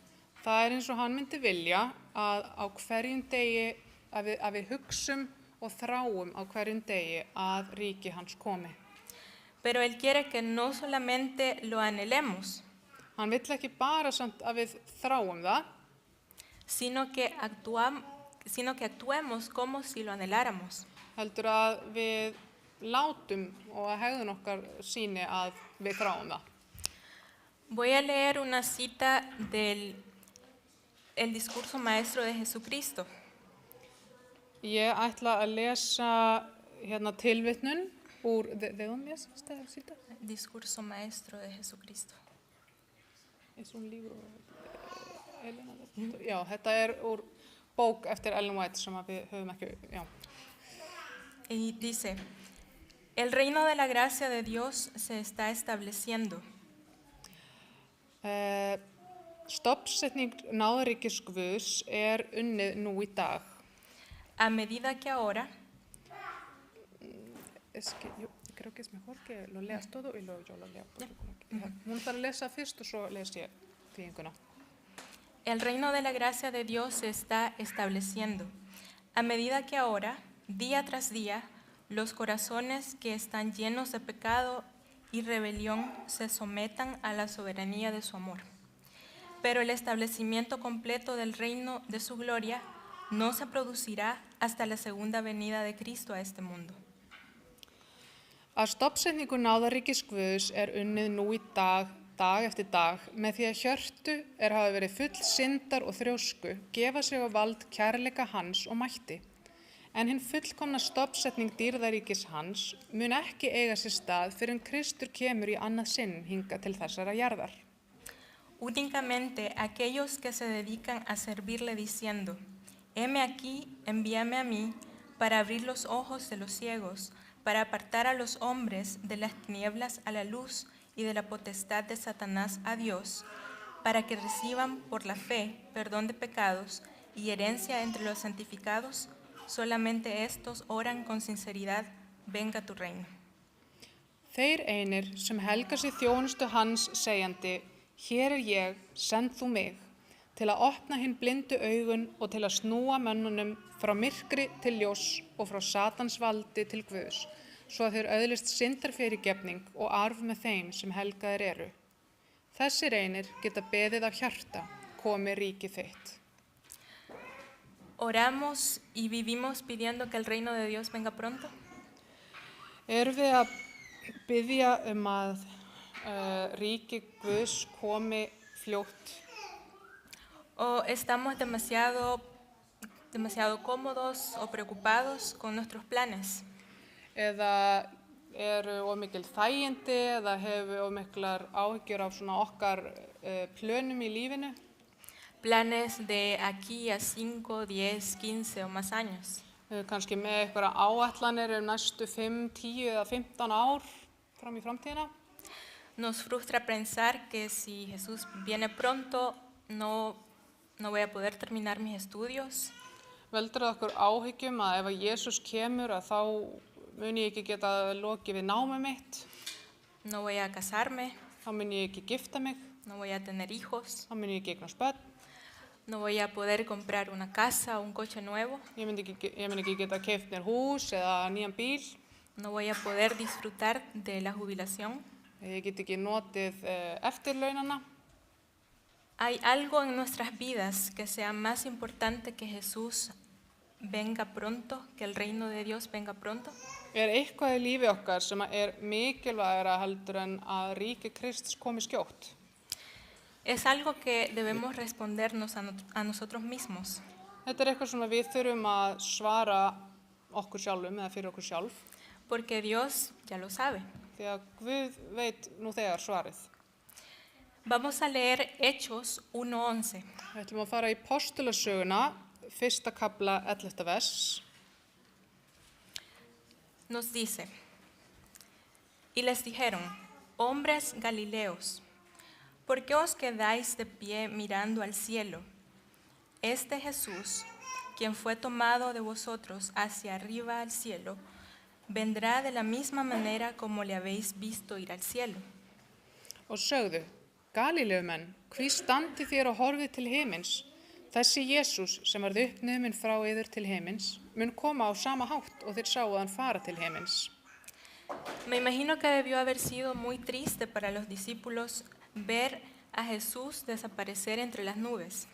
Það eins og hann myndi vilja að á hverjum degi að við hugsum og þráum á hverjum degi að ríki hans komi. Pero Él quiere que no solamente lo anhelemos, Hann vill ekki bara samt að við þráum það, sino que actuemos como si lo anheláramos. heldur að við látum og að hegðun okkar sýni að við þráum það. Voy a leer una cita del discurso maestro de Jesucristo. Ég ætla að lesa tilvitnun úr, ¿de dónde es esta cita? Discurso maestro de Jesucristo. Es un libro, Elena. Já, þetta úr bók eftir Ellen White sem við höfum ekki, já. Y dice, el reino de la gracia de Dios se está estableciendo. Stofnsetning náðaríkis Guðs unnið nú í dag. A medida que ahora creo que es mejor que lo leas todo y luego yo lo leo. Hún þarf að lesa fyrst og svo les ég þýðinguna. El reino de la gracia de Dios se está estableciendo, a medida que ahora, día tras día, los corazones que están llenos de pecado y rebelión se sometan a la soberanía de su amor. Pero el establecimiento completo del reino de su gloria no se producirá hasta la segunda venida de Cristo a este mundo. Að stofnsetningu náðaríkis Guðs unnið nú í dag eftir dag, með því að hjörtu hafa verið full syndar og þrjósku, gefa sig á vald kærleika hans og mætti. En hinn fullkomna stofnsetning dýrðaríkis hans mun ekki eiga sér stað fyrr en Kristur kemur í annað sinn hingað til þessara jarðar. Únicamente aquellos que se dedican a servirle diciendo, heme aquí, envíame a mí, para abrir los ojos de los ciegos, para apartar a los hombres de las tinieblas a la luz y de la potestad de Satanás a Dios, para que reciban por la fe perdón de pecados y herencia entre los santificados, solamente estos oran con sinceridad, venga tu reino. Þeir einir sem helga sig þjónustu hans segjandi, hér ég, send þú mig, til að opna hinn blindu augun og til að snúa mönnunum frá myrkri til ljós og frá Satans valdi til Guðs, svo að þeir öðlist syndarfyrirgefning og arf með þeim sem helgaðir eru. Þessir einir geta beðið af hjarta, komi ríki þitt. Oramos y vivimos pidiendo que el reino de Dios venga pronto. Erum við að biðja að ríki Guðs komi fljótt? ¿O estamos demasiado cómodos o preocupados con nuestros planes? Eða of mikil þægindi eða hefur of miklar áhyggjur af svona okkar plönum í lífinu? Planes de aquí a 5, 10, 15 o más años. Kannski með einhverja áætlanir næstu 5, 10 eða 15 ár fram í framtíðina. Nos frustra pensar que si Jesús viene pronto no voy a poder terminar mis estudios. Veldur það okkur áhyggjum að ef Jesús kemur að þá mun ég ekki geta lokið við námið mitt. No voy a casarme. Þá mun ég ekki gifta mig. No voy a tener hijos. Þá mun ég ekki eignast börn. No voy a poder comprar una casa o un coche nuevo. Ég mun ekki geta keypt mér hús eða nýjan bíl. No voy a poder disfrutar de la jubilación. Ég get ekki notið eftirlaunana. ¿Hay algo en nuestras vidas que sea más importante que Jesús venga pronto, que el reino de Dios venga pronto? Eitthvað í lífi okkar sem mikilvægara heldur en að ríki Krists komi skjótt? Es algo que debemos respondernos a nosotros mismos. Þetta eitthvað sem við þurfum að svara okkur sjálfum eða fyrir okkur sjálf. Porque Dios ya lo sabe. Því að Guð veit nú þegar svarið. Vamos a leer Hechos 1:11. Við ætlum að fara í Postulasöguna, 1. kafla 11. vers. Nos dice, y les dijeron, hombres galileos, ¿por qué os quedáis de pie mirando al cielo? Este Jesús, quien fue tomado de vosotros hacia arriba al cielo, vendrá de la misma manera como le habéis visto ir al cielo. Og sögðu, Galileumenn, hví standið þér og horfið til himins? Þessi Jesús sem varð uppnuminn frá yður til himins mun koma á sama hátt og þeir sáu hann fara til himins. Me imagino que debió haber sido muy triste para los discípulos ver a Jesús desaparecer entre las nubes.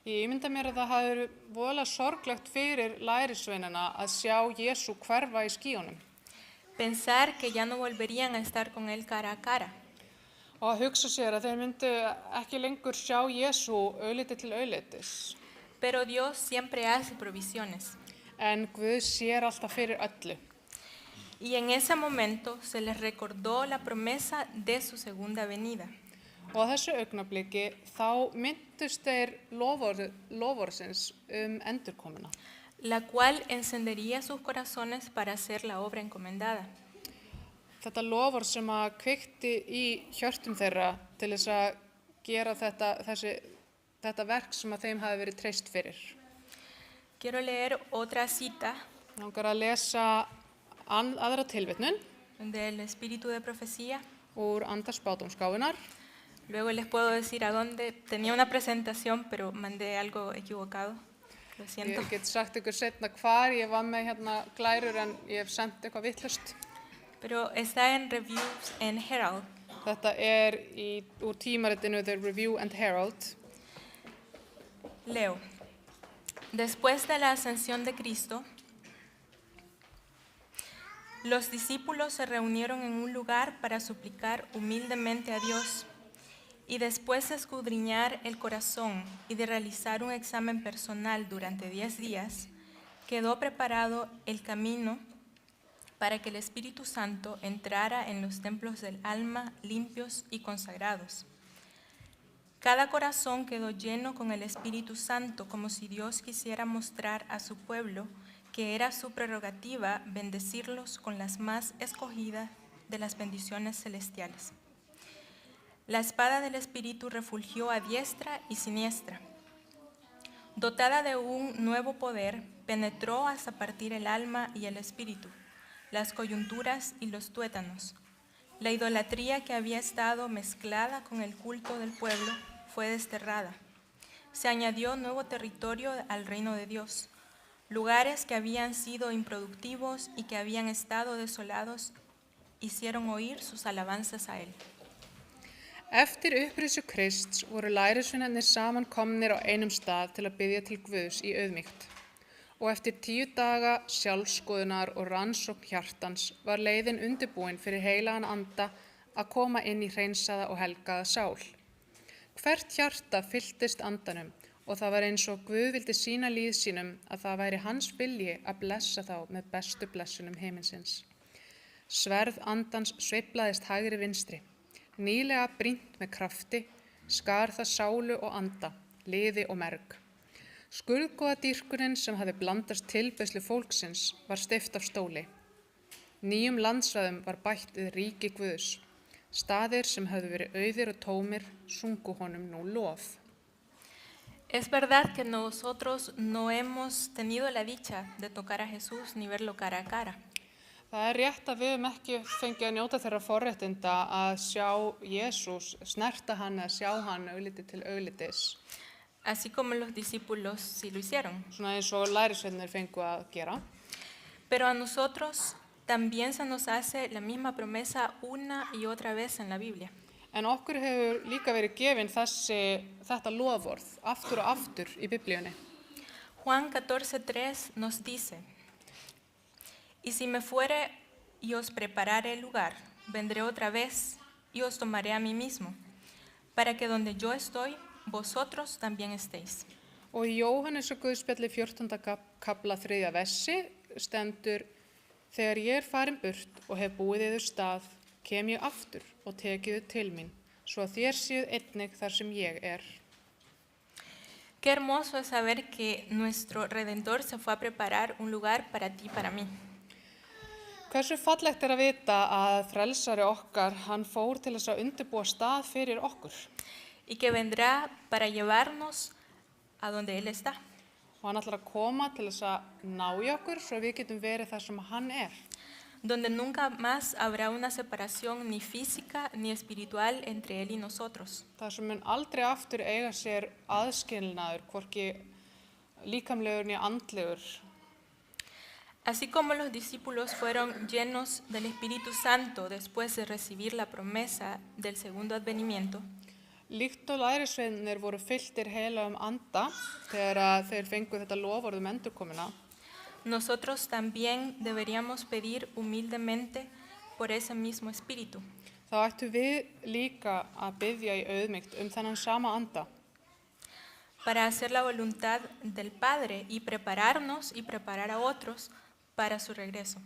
Ég ímynda mér að það hafi verið voðalega sorglegt fyrir lærisveinana að sjá Jesú hverfa í skýjunum. Pensar que ya no volverían a estar con él cara a cara. Og að hugsa sér að þeir myndu ekki lengur sjá Jesú augliti til auglitis. Pero Dios siempre hace provisiones. En Guð sér alltaf fyrir öllu. Y en ese momento se les recordó la promesa de su segunda venida. Og á þessu augnabliki þá myndust þeir loforðsins endurkomuna. La cual encendería sus corazones para hacer la obra encomendada. Þetta loforð sem að kveikti í hjörtum þeirra til þess að gera þetta verk sem að þeim hafi verið treyst fyrir. Quiero leer otra cita. Langar að lesa aðra tilvitnun. del espíritu de profecía. úr andarspátumsgáfunar. Luego les puedo decir a dónde. Tenía una presentación, pero mandé algo equivocado. Lo siento. Ég get sagt ykkur setna hvar, ég var með hérna glærur en ég hef sendt eitthvað vitlaust. Pero está en Reviews en Herald. Þetta úr tímaritinu The Review and Herald. Leo. Después de la ascensión de Cristo, los discípulos se reunieron en un lugar para suplicar humildemente a Dios, y después de escudriñar el corazón y de realizar un examen personal durante 10 días, quedó preparado el camino para que el Espíritu Santo entrara en los templos del alma limpios y consagrados. Cada corazón quedó lleno con el Espíritu Santo, como si Dios quisiera mostrar a su pueblo que era su prerrogativa bendecirlos con las más escogidas de las bendiciones celestiales. La espada del Espíritu refulgió a diestra y siniestra. Dotada de un nuevo poder, penetró hasta partir el alma y el espíritu, las coyunturas y los tuétanos. La idolatría que había estado mezclada con el culto del pueblo fue desterrada. Se añadió nuevo territorio al reino de Dios. Lugares que habían sido improductivos y que habían estado desolados hicieron oír sus alabanzas a él. Eftir upprisu Krists voru lærisveinarnir saman komnir á einum stað til að biðja til Guðs í auðmýkt. Og eftir 10 daga sjálfskoðunar og rannsókn hjartans var leiðin undirbúin fyrir heilagan anda að koma inn í hreinsaða og helgaða sál. Hvert hjarta fylltist andanum og það var eins og Guð vildi sýna líð sínum að það væri hans vilji að blessa þá með bestu blessunum himinsins. Sverð andans sveiflaðist hægri vinstri. Nýlega brýnt með krafti, skar það sálu og anda, liði og merg. Skurðgóða dýrkunin sem hafði blandast tilbeiðslu fólksins var steypt af stóli. Nýjum landsvæðum var bætt við ríki Guðs. Staðir sem hafði verið auðir og tómir sungu honum nú lof. Es verdad que nosotros no hemos tenido la dicha de tocar a Jesús ni verlo cara a cara. Það rétt að við höfum ekki fengið að njóta þeirra forréttinda að sjá Jesús, snerta hann eða sjá hann augliti til auglitis. Así como los discípulos sí lo hicieron. Svona eins og lærisveinarnir fengu að gera. Pero a nosotros también se nos hace la misma promesa una y otra vez en la Biblia. En okkur hefur líka verið gefin þetta loforð aftur og aftur í Biblíunni. Juan 14:3 nos dice: Y si me fuere y os preparare el lugar, vendré otra vez y os tomaré a mí mismo, para que donde yo estoy, vosotros también estéis. Og í Jóhannes og Guðspjalli 14. kafla 3. versi stendur: Þegar ég farin burt og hef búið yður stað, kem ég aftur og tek yður til mín, svo að þér séuð einnig þar sem ég er. Qué hermoso es saber que nuestro Redentor se fue a preparar un lugar para ti y para mí. Hversu fallegt að vita að frelsari okkar, hann fór til þess að undirbúa stað fyrir okkur. Y que vendrá para llevarnos a donde Él está. Og hann ætlar að koma til þess að ná í okkur svo við getum verið þar sem hann er. Donde nunca más habrá una separación ni física ni espiritual entre Él y nosotros. Það sem mun aldrei aftur eiga sér aðskilnaður, hvorki líkamlegur ni andlegur. Así como los discípulos fueron llenos del Espíritu Santo después de recibir la promesa del segundo advenimiento, Líkt og lærisveinarnir voru fylltir heilagum anda þegar þeir fengu þetta loforð endurkomuna. nosotros también deberíamos pedir humildemente por ese mismo Espíritu. Þá ættu við líka að biðja í auðmýkt þennan sama anda. Para hacer la voluntad del Padre y prepararnos y preparar a otros para su regreso.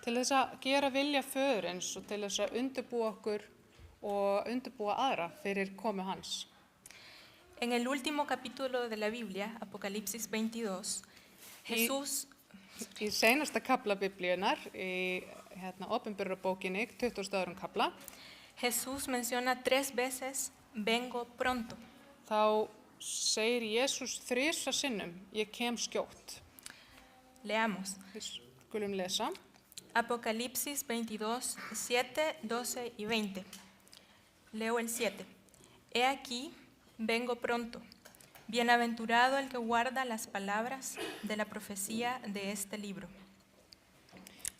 Til þess að gera vilja föðurins og til þess að undirbúa okkur og undirbúa aðra fyrir komu hans. En el último capítulo de la Biblia, Apocalipsis 22, Jesús Í seinasta kafla Biblíunnar, í Opinberunarbókinni, 20. kafla, Jesús menciona 3 veces, vengo pronto. þá segir Jesús 3 sinnum, ég kem skjótt. Leamos. Við skulum lesa. Apocalipsis 22, 7, 12 y 20. Leo el 7. He aquí, vengo pronto. Bienaventurado el que guarda las palabras de la profecía de este libro.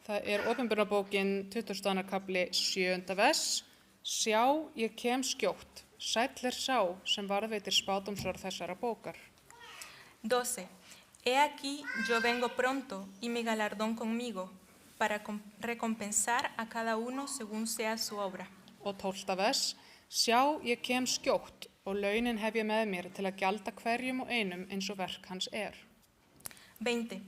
Það opinberunarbókin 22. kapli 7. vers. Sjá, ég kem skjótt. Sæll sá sem varðveitir spádómsorð þessara bókar. 12. He aquí, yo vengo pronto y mi galardón conmigo, para recompensar a cada uno según sea su obra. Og 12. vers. Sjá, ég kem skjótt og launin hef ég með mér til að gjalda hverjum og einum eins og verk hans 20.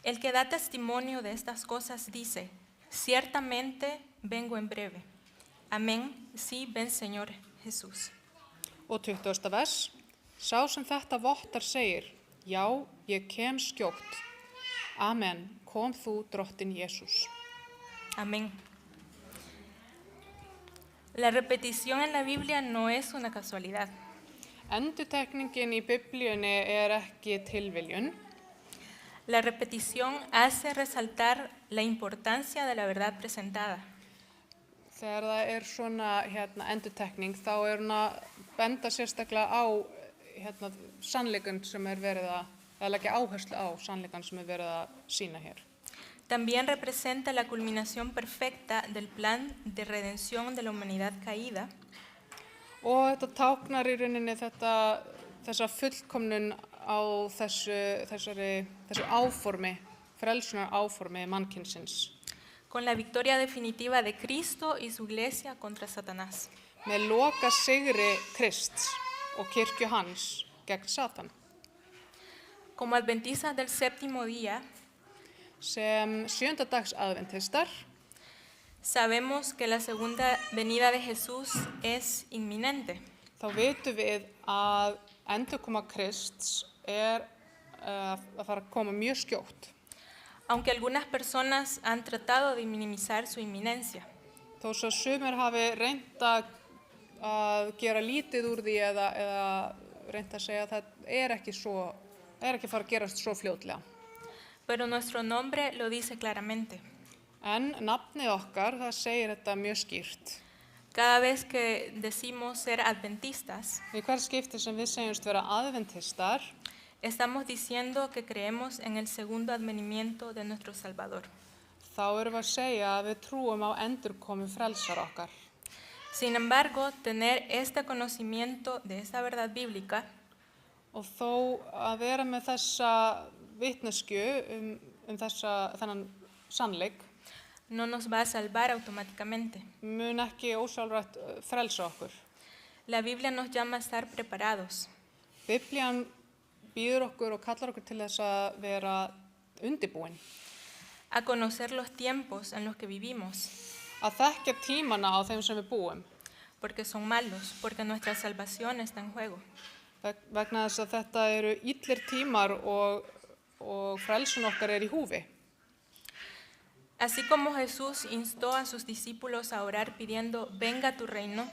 El que da testimonio de estas cosas dice, ciertamente vengo en breve. Amén, sí, ven Señor Jesús. Og 20. vers. Sá sem þetta vottar segir, já, ég kem skjótt. Amen, kom þú drottin Jesús. Amén. La repetición en la Biblia no es una casualidad. Endurtekningin í Biblíunni ekki tilviljun. La repetición hace resaltar la importancia de la verdad presentada. Þegar það svona endurtekning, þá hún að benda sérstaklega á sannleikann sem verið að leggja áherslu á sannleikann sem verið að sýna hér. También representa la culminación perfecta del plan de redención de la humanidad caída. Og þetta táknar í rauninni þessa fullkomnun á þessu áformi, frelsunar áformi mannkynsins. Con la victoria definitiva de Cristo y su iglesia contra Satanás. Með loka sigri Krists og kirkju hans gegn Satan. Como adventistas del séptimo día, sem sjöndadags adventistar, sabemos que la segunda venida de Jesús es inminente. Þá vitum við að endurkoma Krists að fara að koma mjög skjótt. Aunque algunas personas han tratado de minimizar su inminencia. Þó svo sumir hafi reynt að gera lítið úr því eða reynt að segja að það ekki fara að gerast svo fljótlega. Pero nuestro nombre lo dice claramente. En nafnið okkar, það segir þetta mjög skýrt. Cada vez que decimos ser adventistas, í hvert skipti sem við segjumst vera adventistar, estamos diciendo que creemos en el segundo advenimiento de nuestro Salvador. Þá erum við að segja að við trúum á endurkomu frelsara okkar. Sin embargo, tener este conocimiento de esta verdad bíblica, og þó að vera með þessa vitneskju þennan sannleik, no nos va a salvar automáticamente. Mun ekki ósjálfrátt frelsa okkur. La Biblia nos llama a estar preparados. Biblían býður okkur og kallar okkur til þess að vera undirbúin. A conocer los tiempos en los que vivimos. Að þekkja tímana á þeim sem við búum. Porque son malos, porque nuestra salvación está en juego. Vegna þess að þetta eru illir tímar og frelsun okkar í húfi. Así como Jesús instó a sus discípulos a orar pidiendo, venga tu reino.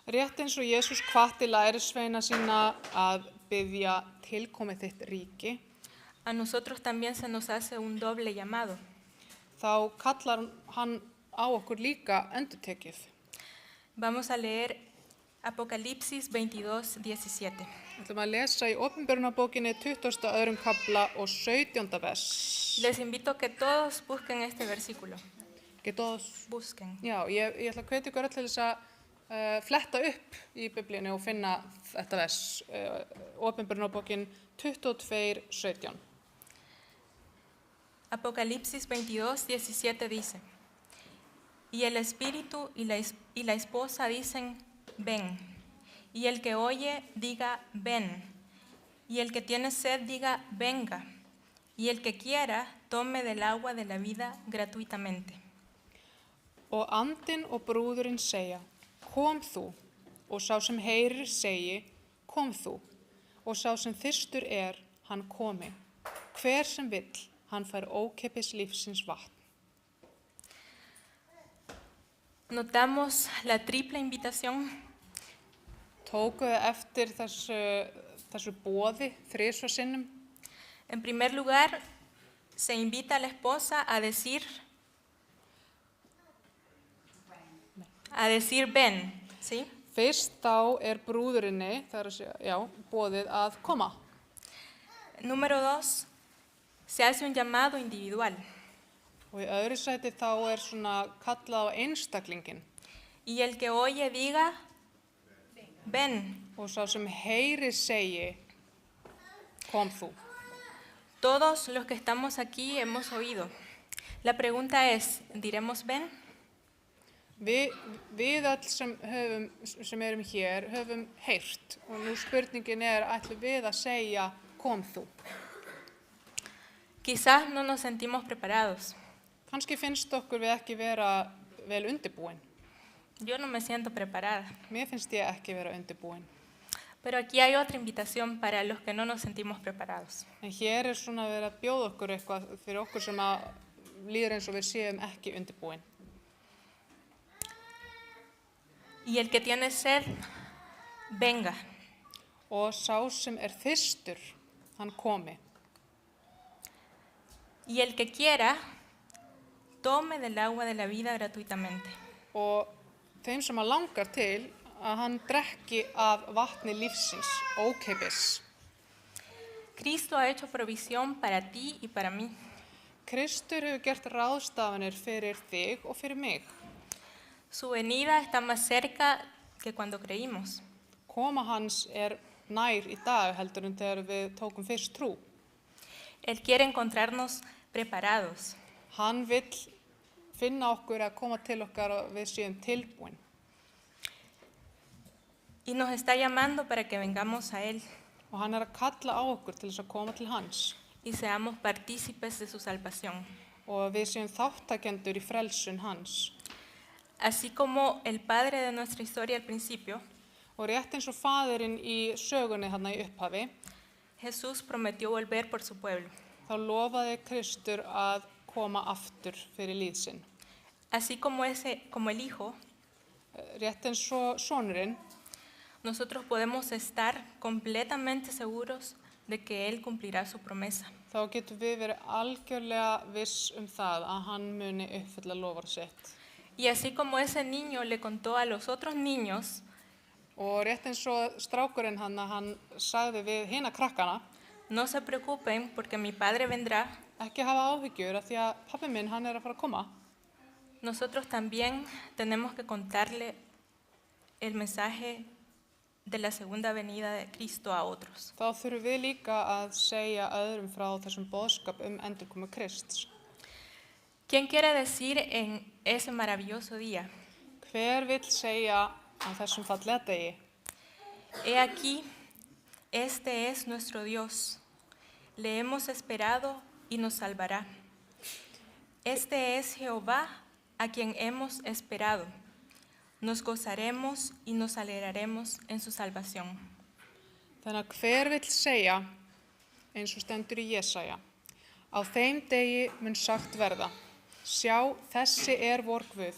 Rétt eins og Jesús hvatti lærisveina sína að biðja tilkomi þitt ríki. A nosotros también se nos hace un doble llamado. Þá kallar hann á okkur líka endurtekið. Vamos a leer Apocalipsis 22, 17. Við ætlum að lesa í Opinberunarbókinni 22. kapla og 17. vers. Les invito a que todos busquen este versículo. Que todos busquen. Já, ég ætla að hvetja ykkur öll til þess að fletta upp í Biblíunni og finna þetta vers. Opinberunarbókin 22, 17. Apocalipsis 22, 17 dice, y el espíritu y la esposa dicen, ven. Y el que oye, diga, ven. Y el que tiene sed, diga, venga. Y el que quiera, tome del agua de la vida gratuitamente. Og andinn og brúðurinn segja, kom þú. Og sá sem heyrir segi, kom þú. Og sá sem þyrstur hann komi. Hver sem vill, hann fær ókeypis lífsins vatn. Notamos la triple invitación. Tókuðu eftir þessu boði þrisvar sinnum. En primer lugar, se invita a la esposa a decir, a decir ven, ¿sí? Fyrst þá brúðurinni, það að segja, já, boðið að koma. Número 2, se hace un llamado individual. Og í öðru sæti þá svona kallað á einstaklingin. Y el que oye diga, ven. Og sá sem heyri segi, kom þú. Todos los que estamos aquí hemos oído. La pregunta es, ¿diremos ven? Við öll sem erum hér höfum heyrt og nú spurningin ætlum við að segja kom þú. Quizás no nos sentimos preparados. Kannski finnst okkur við ekki vera vel undirbúin. Yo no me siento preparada. Mér finnst ég ekki vera undirbúin. Pero aquí hay otra invitación para los que no nos sentimos preparados. En hér svona verið að bjóða okkur eitthvað fyrir okkur sem að líður eins og við séum ekki undirbúin. Y el que tiene sed, venga. Og sá sem þyrstur, hann komi. Y el que quiera, tome del agua de la vida gratuitamente. Og þeim sem að langar til að hann drekki af vatni lífsins, ókeypis. Cristo ha hecho provisión para ti y para mí. Kristur hefur gert ráðstafanir fyrir þig og fyrir mig. Su venida está más cerca que cuando creímos. Koma hans nær í dag heldur en þegar við tókum fyrst trú. Él quiere encontrarnos preparados. Hann vill finna okkur að koma til okkar og við séum tilbúin. Y nos está llamando para que vengamos a Él. Og hann að kalla á okkur til þess að koma til hans. Y seamos partícipes de su salvación. Og við séum þáttakendur í frelsun hans. Así como el padre de nuestra historia al principio, og rétt eins og faðirinn í sögunni þarna í upphafi, Jesús prometió volver por su pueblo. Þá lofaði Kristur að koma aftur fyrir líð sinn. Así como el hijo, rétt eins og sonurinn, nosotros podemos estar completamente seguros de que él cumplirá su promesa. Þá getum við verið algjörlega viss það að hann muni uppfylla loforð sitt. Y así como ese niño le contó a los otros niños, og rétt eins og strákurinn hann sagði við hina krakkana, no se preocupen porque mi padre vendrá. Ekki hafa áhyggjur af því að pabbi minn hann að fara að koma. Nosotros también tenemos que contarle el mensaje de la segunda venida de Cristo a otros. Þá þurfum við líka að segja öðrum frá þessum boðskap endurkomu Krists. ¿Quién quiere decir en ese maravilloso día? Hver vill segja á þessum fallega degi? He aquí, este es nuestro Dios. Le hemos esperado y nos salvará. Este es Jehová a quien hemos esperado. Nos gozaremos y nos alegraremos en su salvación. Þannig að hver vill segja, eins og stendur í Jesaja, á þeim degi mun sagt verða, sjá, þessi vor Guð,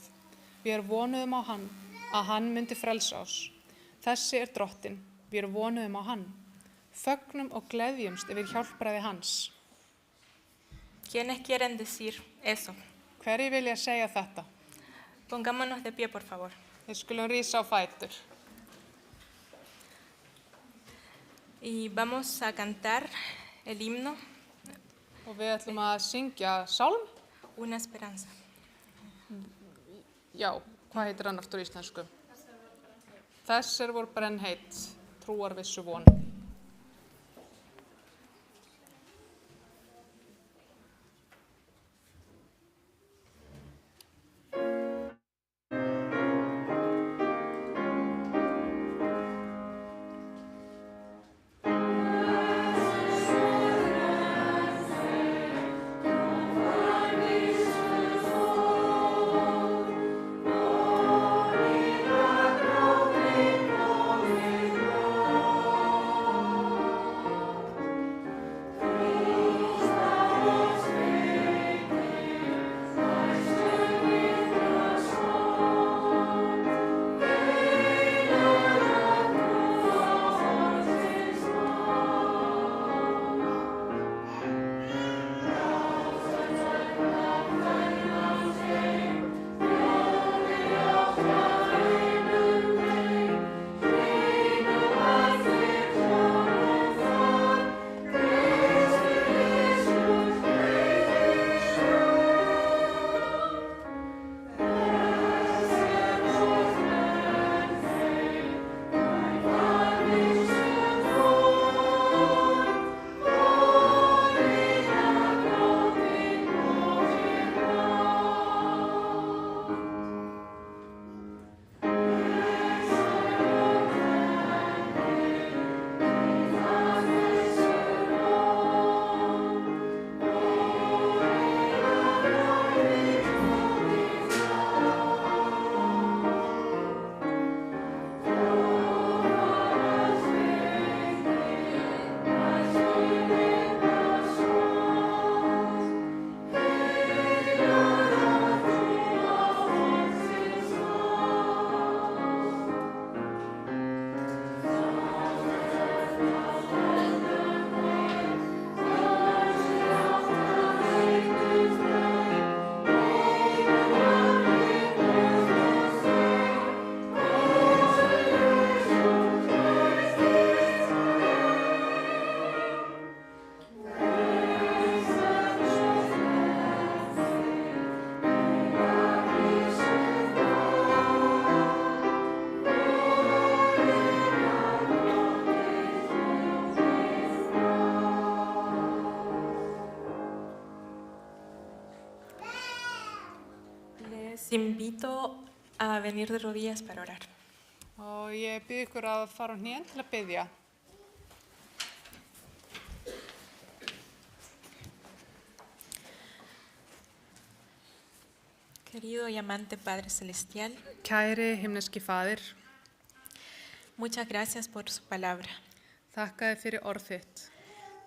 við vonuðum á hann, að hann myndi frelsa oss. Þessi drottinn, við vonuðum á hann. Fögnum og gleðjumst yfir hjálpræði hans. ¿Quiénes quieren decir eso? Hverjir vilja segja þetta? Pongámonos de pie, por favor. Við skulum rísa á fætur. Y vamos a cantar el himno. Og við ætlum að syngja sálm. Una esperanza. Já, hvað heitir hann aftur í íslensku? Þess vor brennheit, trúarvissu von. Les invito a venir de rodillas para orar. Og ég bið ykkur að fara á hnén til að biðja. Querido y amante Padre Celestial, Kæri himneski faðir, muchas gracias por su palabra. þakka þér fyrir orð þitt.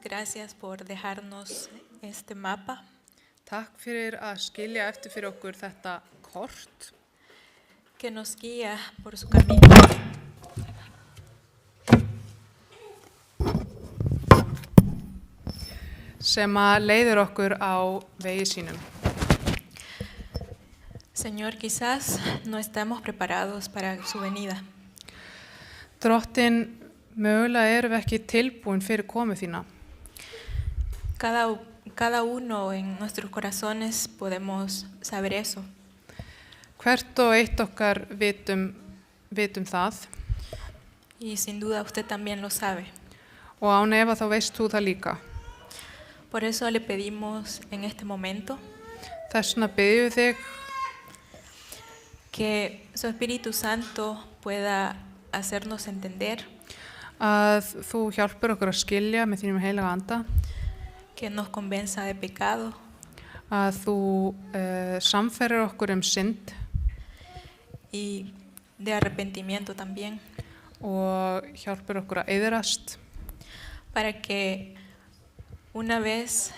Gracias por dejarnos este mapa Takk fyrir að skilja eftir fyrir okkur þetta kort que nos guía por su camino. sem að leiðir okkur á vegi sínum. Señor, quizás no estamos preparados para su venida. Drottin, mögulega erum við ekki tilbúin fyrir komu þína. Cada uno en nuestros corazones podemos saber eso. Hvert og eitt okkar vitum það Y sin duda usted también lo sabe. og án efa þá veist þú það líka. Por eso le pedimos en este momento Þess vegna biðjum við þig que su Espíritu Santo pueda hacernos entender, að þú hjálpur okkur að skilja með þínum heilaga anda, que nos convenza de pecado, að þú samferir okkur synd y de arrepentimiento también, og hjálpur okkur að eyðrast, para que una vez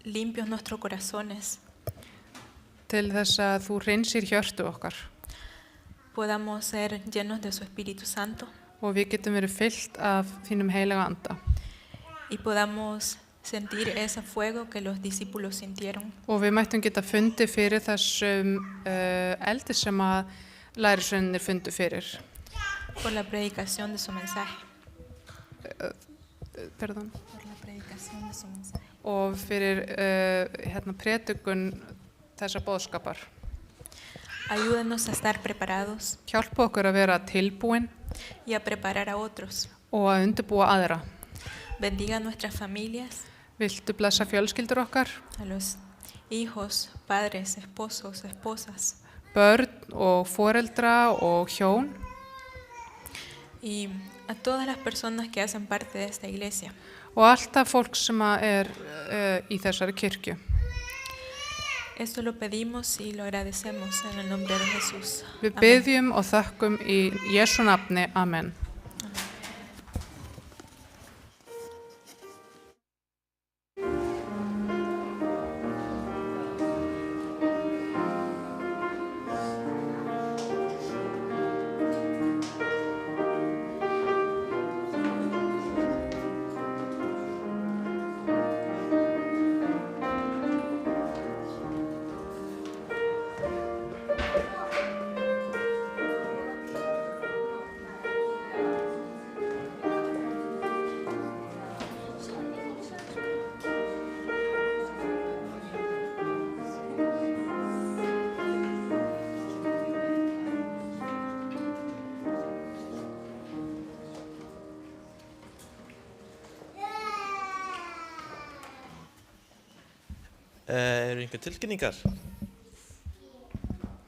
limpios nuestros corazones til þess að þú hreinsir hjörtu okkar podamos ser llenos de su Espíritu Santo og við getum verið fyllt af þínum heilaga anda y podamos sentir ese fuego que los discípulos sintieron og við mættum geta fundið fyrir þessum eldi sem að lærisveinarnir fundu fyrir. por la predicación de su mensaje. Pardon. Por la predicación de su mensaje. Og fyrir predikun þessa boðskapar. Ayúdanos a estar preparados Hjálpa okkur að vera tilbúin y a preparar a otros. og að undirbúa aðra. Bendiga a nuestras familias, Viltu blessa fjölskyldur okkar, a los hijos, padres, esposos, esposas börn og foreldra og hjón y a todas las personas que hacen parte de esta iglesia. og alltaf fólk sem að í þessari kirkju. Esto lo pedimos y lo agradecemos en el nombre de Jesús. Við Amén. biðjum og þökkum í Jesú nafni. Amen. Eru einhver tilkynningar?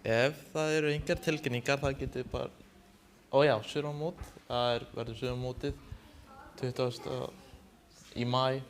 Ef það eru einhver tilkynningar, það getur bara... Ójá, suðurmót, það verður suðurmótið 20. í maí